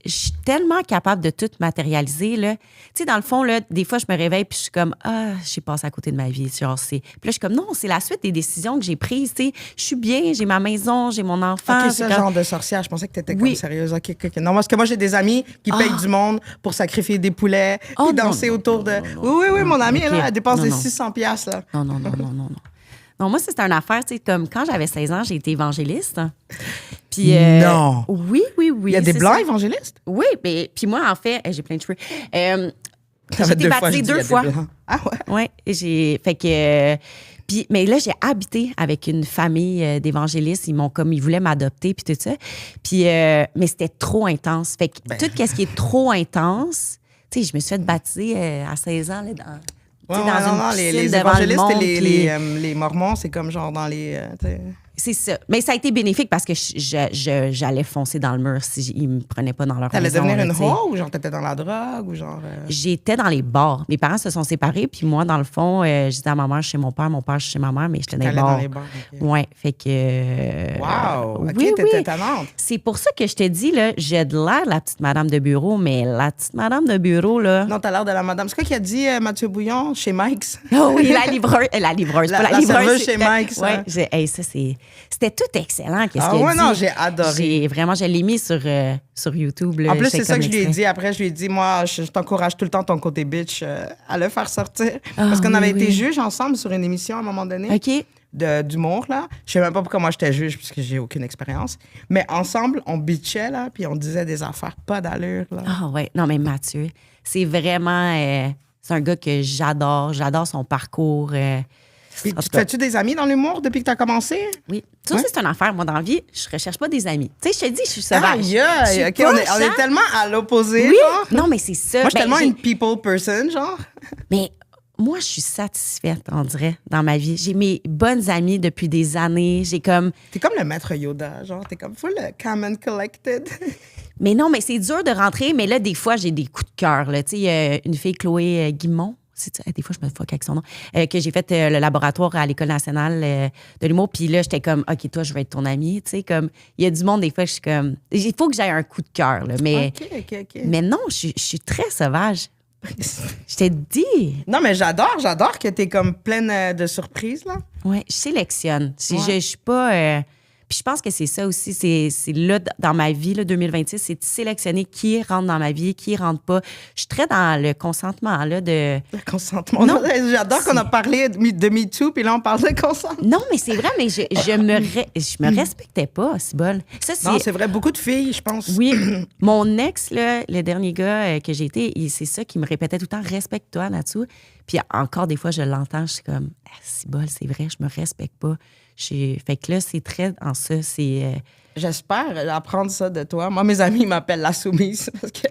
je suis tellement capable de tout matérialiser, là. Tu sais, dans le fond, là, des fois, je me réveille puis je suis comme, ah, j'ai passé à côté de ma vie. Genre, puis là, je suis comme, non, c'est la suite des décisions que j'ai prises, tu sais. Je suis bien, j'ai ma maison, j'ai mon enfant. OK, c'est ce comme- genre de sorcière. Je pensais que t'étais Oui. comme sérieuse. OK. Non, parce que moi, j'ai des amis qui payent du monde pour sacrifier des poulets Oh, puis non, danser non, autour non, de... non, Oui, mon amie, OK. là, elle dépense Non, des non. 600 piastres, là. Non. Non, moi, c'était une affaire, tu sais, comme quand j'avais 16 ans, j'ai été évangéliste. Puis, Non. Oui. Il y a des c'est blancs ça. évangélistes? Oui, mais puis moi, en fait, j'ai plein de cheveux. Ça J'ai fait été 2 fois, baptisée je dis, il y a 2 des fois. blancs. Ah ouais? Ouais, fait que puis mais là j'ai habité avec une famille d'évangélistes, ils voulaient m'adopter puis tout ça. Puis mais c'était trop intense. Fait que tout ce qui est trop intense, tu sais, je me suis fait baptiser à 16 ans là dans tu sais, dans une piscine les devant le évangélistes monde, et puis- les mormons, c'est comme genre dans les... tu sais, C'est ça. Mais ça a été bénéfique parce que j'allais foncer dans le mur si ils me prenaient pas dans leur T'allais maison. devenir une t'sais. hoe ou genre t'étais dans la drogue ou genre... J'étais dans les bars. Mes parents se sont séparés, puis moi, dans le fond, j'étais à ma mère chez mon père chez ma mère, mais j'étais dans les T'allais bars. dans les bars. OK. Ouais, fait que... Wow! OK, oui, t'étais oui. tannante. C'est pour ça que je te dis, là, j'ai de l'air la petite madame de bureau, mais la petite madame de bureau, là... Non, t'as l'air de la madame. C'est quoi qu'il a dit Mathieu Bouillon chez Mike's? Oh oui, la livreuse, pas la livreuse. serveuse chez Mike's. Ouais, c'était tout excellent. Qu'est-ce Ah qu'il a ouais, dit. non, j'ai adoré. Je l'ai mis sur YouTube. Là, En plus, j'étais c'est ça comme que je lui ai l'extrait. dit. Après, je lui ai dit, moi, je t'encourage tout le temps ton côté bitch à le faire sortir. Parce qu'on oui, avait été oui. juges ensemble sur une émission à un moment donné. OK. D'humour, là. Je sais même pas pourquoi moi j'étais juge, parce que j'ai aucune expérience. Mais ensemble, on bitchait, là, puis on disait des affaires pas d'allure, là. Ah ouais. Non, mais Mathieu, c'est vraiment... c'est un gars que j'adore. J'adore son parcours. Puis, en tu tout te cas, fais-tu des amis dans l'humour depuis que t'as commencé? oui. Ça, Ouais. c'est une affaire. Moi, dans la vie, je recherche pas des amis. Tu sais, je te dis, je suis sauvage. Aïe, Je suis OK, pas on est genre- tellement à l'opposé, Oui. genre. Non, mais c'est ça. Moi, je suis Ben, tellement j'ai- une people person, genre. Mais moi, je suis satisfaite, on dirait, dans ma vie. J'ai mes bonnes amies depuis des années. J'ai comme... T'es comme le maître Yoda, genre. T'es comme full calm and collected. Mais non, mais c'est dur de rentrer. Mais là, des fois, j'ai des coups de cœur. là. Tu sais, il y a une fille, Chloé Guimont. Des fois, je me fuck avec son nom. Que j'ai fait le laboratoire à l'École nationale de l'humour. Puis là, j'étais comme, OK, toi, je vais être ton amie. Tu sais, comme, il y a du monde, des fois, je suis comme, il faut que j'aie un coup de cœur. là. Mais, OK. mais non, je suis très sauvage. Je t'ai dit. Non, mais j'adore que t'es comme pleine de surprises, là. Ouais, je sélectionne. Ouais. Je suis pas. Puis je pense que c'est ça aussi. C'est là, dans ma vie, là, 2026, c'est de sélectionner qui rentre dans ma vie, qui rentre pas. Je suis très dans le consentement, là, de. Le consentement. Non. J'adore qu'on a parlé de MeToo, puis là, on parle de consentement. Non, mais c'est vrai, mais je me respectais pas, Cybole. Ça, c'est. Non, c'est vrai, beaucoup de filles, je pense. Oui, mon ex, là, le dernier gars que j'ai été, c'est ça qui me répétait tout le temps, respecte-toi là-dessous. Puis encore des fois, je l'entends, je suis comme, ah, Cybole, c'est vrai, je me respecte pas. Fait que là, c'est très en ça, c'est... J'espère apprendre ça de toi. Moi, mes amis m'appellent la soumise. Parce que...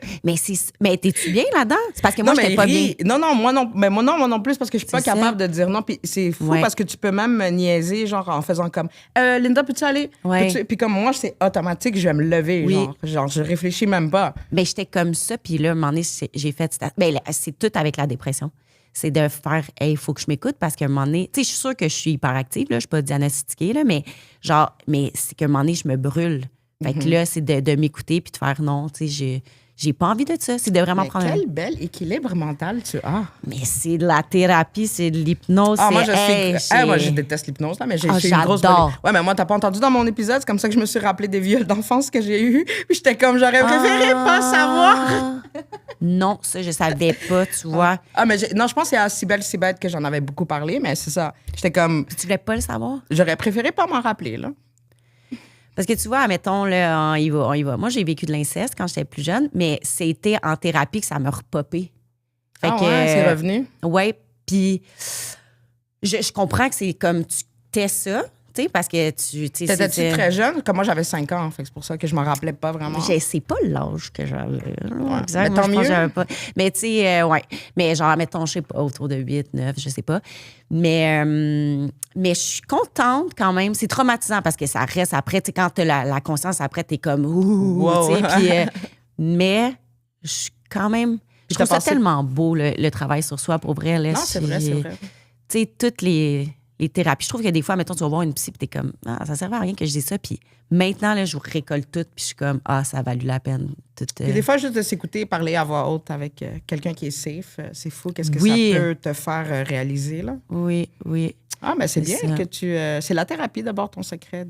Mais t'es-tu bien là-dedans? C'est parce que moi, non, j'étais mais pas bien. Non, moi non. Mais moi non plus, parce que je suis pas C'est ça. capable de dire non. Puis c'est fou Ouais. parce que tu peux même me niaiser, genre en faisant comme Linda, peux-tu aller? Ouais. Puis comme moi, c'est automatique, je vais me lever. Oui. Genre, je réfléchis même pas. Ben, j'étais comme ça, puis là, à un moment donné, j'ai fait... Ben, là, c'est tout avec la dépression. C'est de faire, hey, il faut que je m'écoute parce qu'à un moment donné, tu sais, je suis sûre que je suis hyperactive, là, je suis pas diagnostiquée, là, mais c'est qu'à un moment donné, je me brûle. Fait que là, c'est de m'écouter puis de faire non, tu sais, j'ai pas envie de ça. C'est de vraiment Mais prendre. quel bel équilibre mental tu as. Mais c'est de la thérapie, c'est de l'hypnose. Ah, moi, c'est, moi, je déteste l'hypnose, là, mais j'ai Ah, une grosse... j'adore. Ouais, mais moi, t'as pas entendu dans mon épisode, c'est comme ça que je me suis rappelé des viols d'enfance que j'ai eus. Puis j'étais comme, j'aurais préféré pas savoir. Non, ça, je savais pas, tu vois. Ah, mais non, je pense que c'est à Cybelle que j'en avais beaucoup parlé, mais c'est ça. J'étais comme, Tu voulais pas le savoir? j'aurais préféré pas m'en rappeler, là. Parce que tu vois, admettons, là, on y va. Moi, j'ai vécu de l'inceste quand j'étais plus jeune, mais c'était en thérapie que ça m'a repopé. Fait Ah ouais, c'est revenu. Ouais, puis je comprends que c'est comme tu tais ça, tu sais, parce que tu... T'étais-tu très jeune? Comme moi, j'avais 5 ans, fait que c'est pour ça que je m'en rappelais pas vraiment. C'est pas l'âge que j'avais. Ouais, Exact, mais moi, tant je pense que mieux. j'avais pas. Mais tu sais, ouais. Mais genre, mettons, je sais pas, autour de 8, 9, je sais pas. Mais je suis contente quand même. C'est traumatisant parce que ça reste après, tu sais, quand t'as la conscience, après, t'es comme ouh, Wow. tu sais. Puis, mais je suis quand même. Je t'as trouve ça passé- tellement beau, le travail sur soi, pour vrai. Là, Non, c'est vrai, c'est vrai. Tu sais, toutes les thérapies. Je trouve que des fois, mettons, tu vas voir une psy, puis t'es comme, ah, ça servait à rien que je dise ça. Puis maintenant, là, je vous récolte tout, puis je suis comme, ah, ça a valu la peine. Tout, Puis des fois, juste de s'écouter parler à voix haute avec quelqu'un qui est safe, c'est fou. Qu'est-ce que Oui. ça peut te faire réaliser, là? Oui. Ah, mais c'est bien C'est ça. que tu... c'est la thérapie, d'abord, ton secret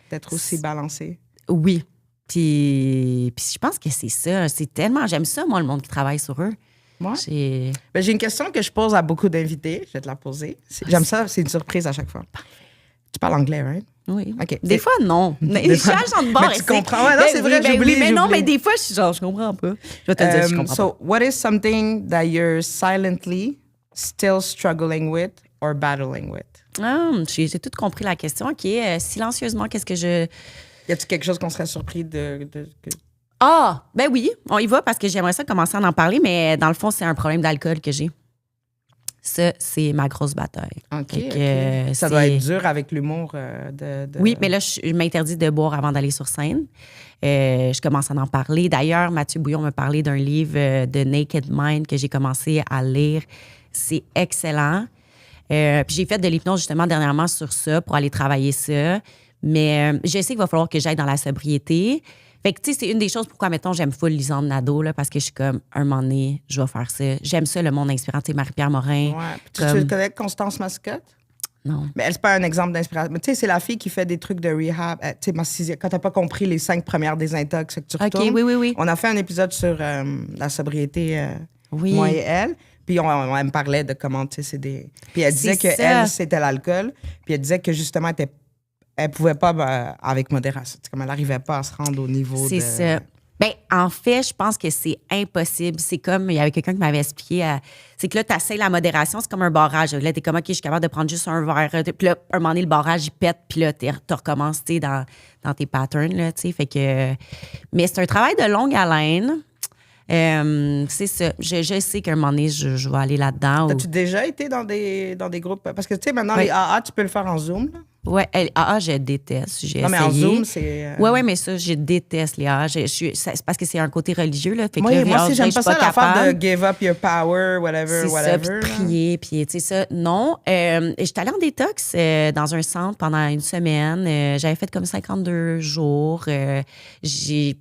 d'être aussi balancé. Oui. Puis je pense que c'est ça. C'est tellement... J'aime ça, moi, le monde qui travaille sur eux. Moi? J'ai... Ben, j'ai une question que je pose à beaucoup d'invités. Je vais te la poser. J'aime ça, c'est une surprise à chaque fois. Tu parles anglais, right? Oui. OK. Des fois, non. Des Je fois- change de bord. Mais tu comprends. Ouais, non, c'est vrai, j'oublie, Mais non, j'oublie. mais des fois, je suis genre, je comprends pas. Je vais te dire, je comprends So, what is something that you're silently still struggling with or battling with? pas. Ah, j'ai tout compris la question. OK, silencieusement, qu'est-ce que je... Y a-t-il quelque chose qu'on serait surpris Ah, ben oui, on y va parce que j'aimerais ça commencer à en parler, mais dans le fond, c'est un problème d'alcool que j'ai. Ça, c'est ma grosse bataille. OK. Fait que, Ça doit être dur avec l'humour Oui, mais là, je m'interdis de boire avant d'aller sur scène. Je commence à en parler. D'ailleurs, Mathieu Bouillon m'a parlé d'un livre de Naked Mind que j'ai commencé à lire. C'est excellent. Puis j'ai fait de l'hypnose justement dernièrement sur ça pour aller travailler ça. Mais je sais qu'il va falloir que j'aille dans la sobriété. Fait que, tu sais, c'est une des choses pourquoi, mettons, j'aime full Lisanne Nadeau, là, parce que je suis comme, un moment donné, je vais faire ça. J'aime ça, le monde inspirant. Tu sais, Marie-Pierre Morin. Ouais. Tu connais Constance Mascotte? Non. Mais elle, c'est pas un exemple d'inspiration. Mais tu sais, c'est la fille qui fait des trucs de rehab. Tu sais, quand t'as pas compris les 5 premières désintox, c'est que tu retournes. OK, oui. On a fait un épisode sur la sobriété, Oui. moi et elle. Puis elle me parlait de comment, tu sais, c'est des... Puis elle disait que ça. elle, c'était l'alcool. Puis elle disait que justement, elle pouvait pas, avec modération. Comme elle n'arrivait pas à se rendre au niveau C'est ça. Ben, en fait, je pense que c'est impossible. C'est comme, il y avait quelqu'un qui m'avait expliqué, c'est que là, tu essaies la modération, c'est comme un barrage. Là, tu es comme, OK, je suis capable de prendre juste un verre. Puis là, un moment donné, le barrage, il pète, puis là, tu recommences, tu sais, dans tes patterns, là, tu sais. Fait que... Mais c'est un travail de longue haleine. C'est ça. Je sais qu'à un moment donné, je vais aller là-dedans. As-tu déjà été dans des groupes? Parce que, tu sais, maintenant, les AA, tu peux le faire en Zoom, là. Ouais, AA, je déteste. J'ai non, mais essayé. en Zoom, c'est... Ouais, mais ça, je déteste les AA. C'est parce que c'est un côté religieux, là. Fait que moi aussi, j'aime pas ça, l'affaire capable. de give up your power, whatever. Ça, puis de prier, puis tu sais ça. Non, j'étais allée en détox dans un centre pendant une semaine. J'avais fait comme 52 jours. J'ai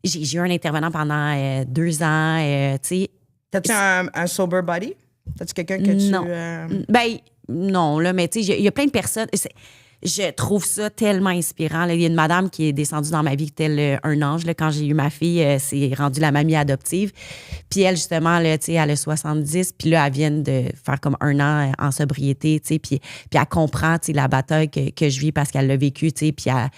eu un intervenant pendant 2 ans, tu sais. T'as-tu un sober body? T'as-tu quelqu'un que tu... Non. Ben, non, là, mais tu sais, il y a plein de personnes... Je trouve ça tellement inspirant. Il y a une madame qui est descendue dans ma vie tel un ange. Là, quand j'ai eu ma fille, c'est rendue la mamie adoptive. Puis elle, justement, là, elle a 70. Puis là, elle vient de faire comme 1 an en sobriété. Puis elle comprend la bataille que je vis parce qu'elle l'a vécu. Puis elle...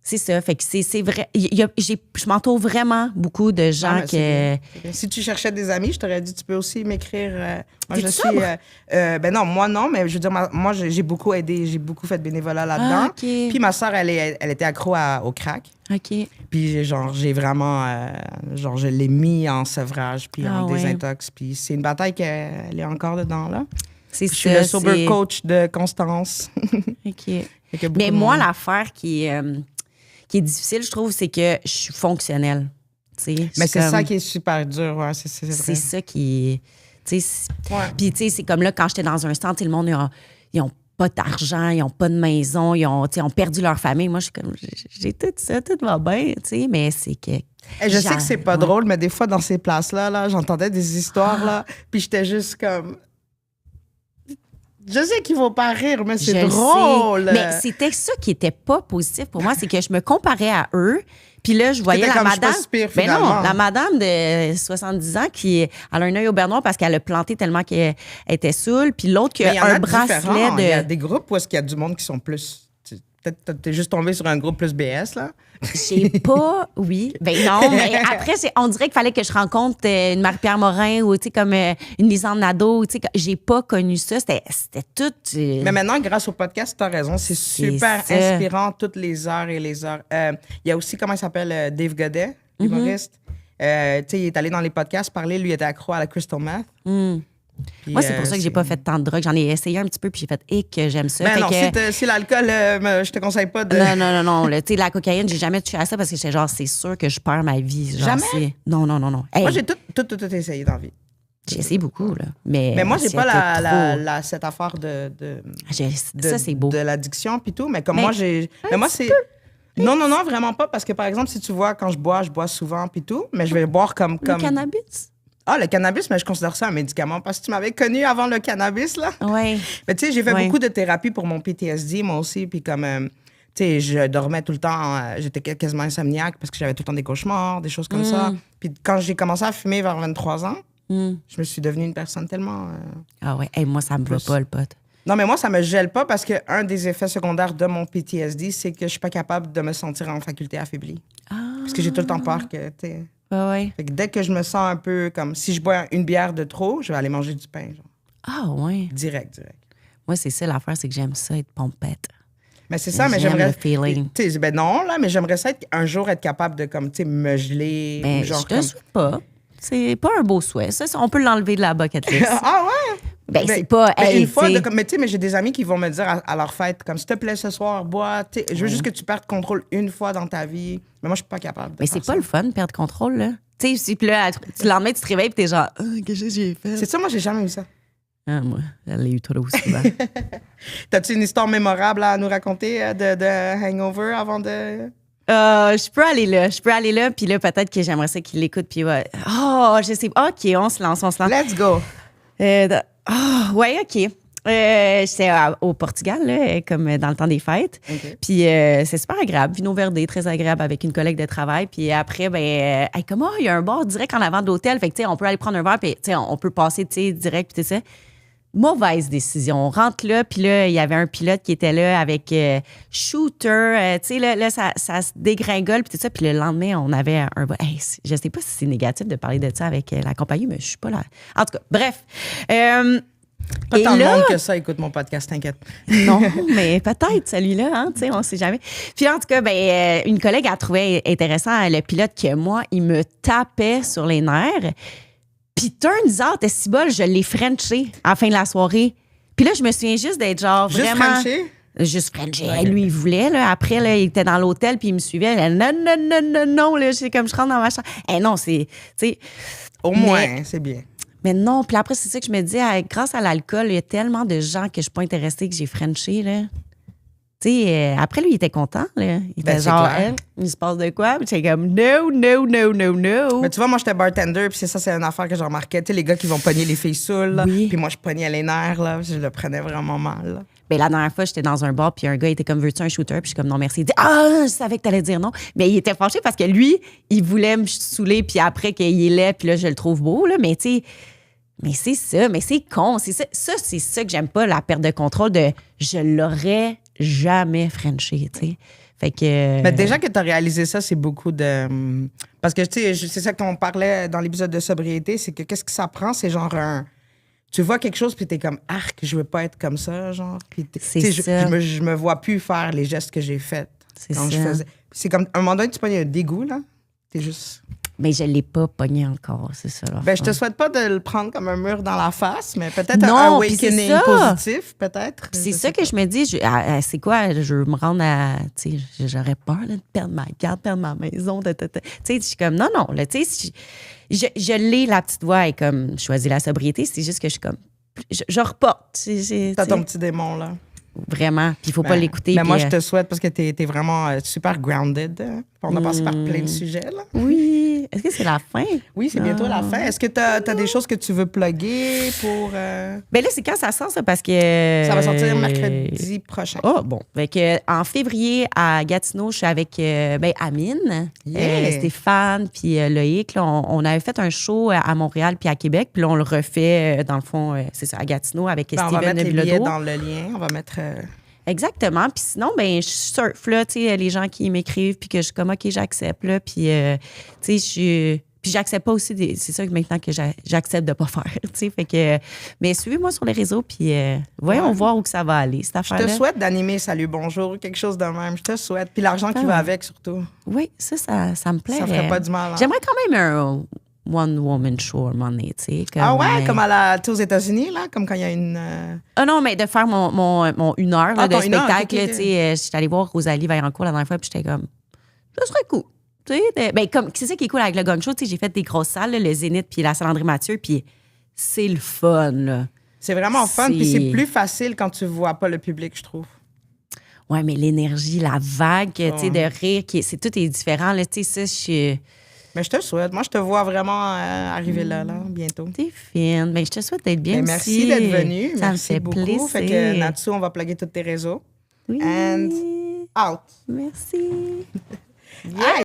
C'est ça. Fait que c'est vrai. Je m'entoure vraiment beaucoup de gens c'est bien. Si tu cherchais des amis, je t'aurais dit, tu peux aussi m'écrire. Moi, T'es-tu sobre? Ben non, moi non, mais je veux dire, moi, j'ai beaucoup aidé, j'ai beaucoup fait de bénévolat là-dedans. OK. Puis ma soeur, elle était accro au crack. OK. Puis genre, j'ai vraiment, je l'ai mis en sevrage, puis en désintox. Puis c'est une bataille qu'elle est encore dedans, là. C'est ça. Je suis le sober coach de Constance. OK. Mais moi, l'affaire qui est difficile, je trouve, c'est que je suis fonctionnelle. Mais c'est ça qui est super dur, ouais, c'est vrai. C'est ça qui est... Puis, tu sais, c'est comme là, quand j'étais dans un centre, le monde, ils ont pas d'argent, ils ont pas de maison, ils ont perdu leur famille. Moi, je suis comme, j'ai tout ça, tout va bien, tu sais, mais c'est que... Je sais que c'est pas drôle, mais des fois, dans ces places-là, j'entendais des histoires, là, puis j'étais juste comme... Je sais qu'il ne faut pas rire, mais c'est drôle. Mais c'était ça qui était pas positif pour moi, c'est que je me comparais à eux. Puis là, je voyais la madame. Mais non, la madame de 70 ans qui a un œil au beurre noir parce qu'elle a planté tellement qu'elle était saoule. Puis l'autre qui a un bracelet de. Il y a des groupes où est-ce qu'il y a du monde qui sont plus. Peut-être t'es juste tombé sur un groupe plus BS, là. J'ai pas... Oui. Ben non, mais après, on dirait qu'il fallait que je rencontre une Marie-Pierre Morin ou, tu sais, comme une Lisanne Nadeau. Tu sais, j'ai pas connu ça. C'était tout... Mais maintenant, grâce au podcast, t'as raison. C'est super inspirant, toutes les heures et les heures. Il y a aussi, comment il s'appelle, Dave Godet, humoriste. Tu sais, il est allé dans les podcasts parler. Lui, il était accro à la crystal meth. Puis, moi, c'est pour ça que j'ai pas fait tant de drogue. J'en ai essayé un petit peu, puis j'ai fait « que j'aime ça. » Ben non, si l'alcool, je te conseille pas de... Non. Tu sais, la cocaïne, j'ai jamais touché à ça parce que j'étais genre, c'est sûr que je perds ma vie. Genre, jamais? Non. Hey, moi, j'ai tout essayé dans la vie. J'ai essayé beaucoup, là. Mais moi, j'ai pas cette affaire ça, c'est beau. De l'addiction puis tout, mais comme moi, j'ai... Mais moi, c'est... Non, vraiment pas, parce que, par exemple, si tu vois, quand je bois souvent puis tout, mais je vais boire comme... Le cannabis? Ah, le cannabis, mais je considère ça un médicament parce que tu m'avais connu avant le cannabis, là. Oui. Mais tu sais, j'ai fait beaucoup de thérapie pour mon PTSD, moi aussi, puis comme, tu sais, je dormais tout le temps, j'étais quasiment insomniaque parce que j'avais tout le temps des cauchemars, des choses comme ça. Puis quand j'ai commencé à fumer vers 23 ans, je me suis devenue une personne tellement... Ah ouais, hey, moi, ça me va pas, le pot. Non, mais moi, ça me gèle pas parce qu'un des effets secondaires de mon PTSD, c'est que je suis pas capable de me sentir en faculté affaiblie. Parce que j'ai tout le temps peur que, tu sais... Ouais. Fait que dès que je me sens un peu comme si je bois une bière de trop, je vais aller manger du pain. Genre. Ah, ouais. Direct. Moi, c'est ça l'affaire, c'est que j'aime ça être pompette. Mais c'est ça, mais j'aimerais. Le feeling. Ben non, là, mais j'aimerais ça un jour être capable de, comme, tu sais, me geler. Ben, genre je te souhaite pas. C'est pas un beau souhait. Ça, on peut l'enlever de la bucket list. Ah ouais? Ben, c'est pas. Mais Hey, une fois, tu sais. mais tu sais, mais j'ai des amis qui vont me dire à leur fête, comme s'il te plaît, ce soir, bois. Tu sais, je veux juste que tu perdes contrôle une fois dans ta vie. Mais moi, je suis pas capable de Mais faire c'est ça. pas le fun, perdre contrôle, là. Tu sais, puis là, le lendemain, tu te réveilles et t'es genre, qu'est-ce que j'ai fait? C'est ça, moi, j'ai jamais eu ça. Ah, moi, je l'ai eu trop souvent. T'as-tu une histoire mémorable à nous raconter de hangover avant de. Je peux aller là, puis là, peut-être que j'aimerais ça qu'il l'écoute, puis ouais. Oh, je sais pas. OK, on se lance. Let's go! Ouais, OK. J'étais au Portugal, là, comme dans le temps des fêtes. OK. Puis c'est super agréable. Vino Verde, très agréable avec une collègue de travail. Puis après, ben, comment il y a un bar direct en avant de l'hôtel. Fait que, tu sais, on peut aller prendre un verre, puis, tu sais, on peut passer, tu sais, direct, puis tout ça. Mauvaise décision. On rentre là, puis là, il y avait un pilote qui était là avec shooter. Tu sais, là, ça se dégringole, puis tout ça. Puis le lendemain, on avait un... Hey, je sais pas si c'est négatif de parler de ça avec la compagnie, mais je suis pas là. En tout cas, bref. Pas Et tant de là- monde que ça écoute mon podcast, t'inquiète. Non, mais peut-être celui-là, hein, tu sais, on sait jamais. Puis en tout cas, ben, une collègue a trouvé intéressant le pilote que moi, il me tapait sur les nerfs. Puis turns out, si bol, je l'ai frenché à la fin de la soirée. Puis là, je me souviens juste d'être genre Juste vraiment... Frenché? Juste frenché. Lui, il voulait, là. Après, là, il était dans l'hôtel, puis il me suivait. Là, non, là, c'est comme je rentre dans ma chambre. Non, c'est... Tu sais... Au moins, c'est bien. Mais non, puis après, c'est ça que je me dis, grâce à l'alcool, il y a tellement de gens que je suis pas intéressée que j'ai frenché, là. Tu sais, après, lui, il était content, là. Il était Ben, c'est genre, clair. il se passe de quoi? Puis j'étais comme, no. Mais tu vois, moi, j'étais bartender, puis c'est une affaire que j'ai remarqué. Tu sais, les gars qui vont pogner les filles saoules, là. Oui. Puis moi, je pognais les nerfs, là. Je le prenais vraiment mal, là. Ben, la dernière fois, j'étais dans un bar, puis un gars était comme, veux-tu un shooter? Puis je suis comme, non, merci. Il dit, je savais que t'allais dire non. Mais il était fâché parce que lui, il voulait me saouler, puis après qu'il est laid, puis là, je le trouve beau, là. Mais tu sais, mais c'est ça, mais c'est con. C'est ça, c'est ça que j'aime pas, la perte de contrôle de je l'aurais jamais frenché, tu sais. Fait que. Mais déjà que tu as réalisé ça, c'est beaucoup de. Parce que, tu sais, c'est ça qu'on parlait dans l'épisode de sobriété, c'est que qu'est-ce que ça prend? C'est genre un. Tu vois quelque chose, puis t'es comme, arc, je veux pas être comme ça, genre. Puis C'est tu sais, ça. je me vois plus faire les gestes que j'ai faits C'est quand ça. je faisais. C'est comme, à un moment donné, tu pognes un dégoût, là. T'es juste. Mais je l'ai pas pogné encore, c'est ça. Ben, je te souhaite pas de le prendre comme un mur dans la face, mais peut-être Non, un puis c'est awakening ça. positif, peut-être. Puis c'est Je ça sais que pas. je me dis, c'est quoi, je veux me rendre à, tu sais, j'aurais peur là, de perdre ma garde, perdre ma maison, tu sais, je suis comme, non, là, tu sais, je l'ai, la petite voix, et comme, je choisis la sobriété, c'est juste que je suis comme, je reporte, T'as ton petit démon, là. vraiment, puis il faut pas Ben, l'écouter. Mais moi, puis, je te souhaite parce que t'es vraiment super grounded. On a passé par plein de sujets, là. Oui, est-ce que c'est la fin? Oui, c'est bientôt la fin. Est-ce que t'as des choses que tu veux plugger pour... Ben là, c'est quand ça sort, ça, parce que... Ça va sortir mercredi prochain. Oh, bon. Fait que, en février, à Gatineau, je suis avec Amine, Yeah. Stéphane, puis Loïc. Là, on avait fait un show à Montréal puis à Québec. Puis là, on le refait, dans le fond, c'est ça, à Gatineau avec Ben, on va Steven mettre les billets Bilodeau. dans le lien. On va mettre... Exactement. Puis sinon, ben je surfe, là, tu sais, les gens qui m'écrivent, puis que je suis comme, OK, j'accepte, là. Puis, tu sais, Puis j'accepte pas aussi, c'est ça que maintenant que j'accepte de pas faire, tu sais. Fait que... Mais suivez-moi sur les réseaux, puis voyons Ouais. voir où que ça va aller, cette Je affaire-là. te souhaite d'animer Salut, bonjour, quelque chose de même. Je te souhaite. Puis l'argent qui Ah. va avec, surtout. Oui, ça me plaît. Ça ferait pas du mal. Hein? J'aimerais quand même un one-woman show à un moment donné, tu sais. Ah ouais, comme tu sais, aux États-Unis, là, comme quand il y a une... Ah non, mais de faire mon 1 heure là, de ton 1 heure, spectacle, ok, là, ok. tu sais, j'étais allée voir Rosalie Vaillancourt la dernière fois, puis j'étais comme, ça serait cool. Tu sais, ben, comme, c'est ça qui est cool avec le Gong Show, tu sais, j'ai fait des grosses salles, là, le Zénith puis la salle André Mathieu, puis c'est le fun, là. C'est vraiment fun, C'est- puis c'est plus facile quand tu vois pas le public, je trouve. Ouais, mais l'énergie, la vague, tu sais, de rire, tout est différent, là, tu sais, ça, je suis... Mais je te le souhaite. Moi, je te vois vraiment arriver là, bientôt. T'es fine. Ben, je te souhaite d'être bien Ben, aussi. merci d'être venu. Ça me Merci fait beaucoup. plaisir. Fait que Natsu, on va plugger tous tes réseaux. Oui. And out. Merci. Hey,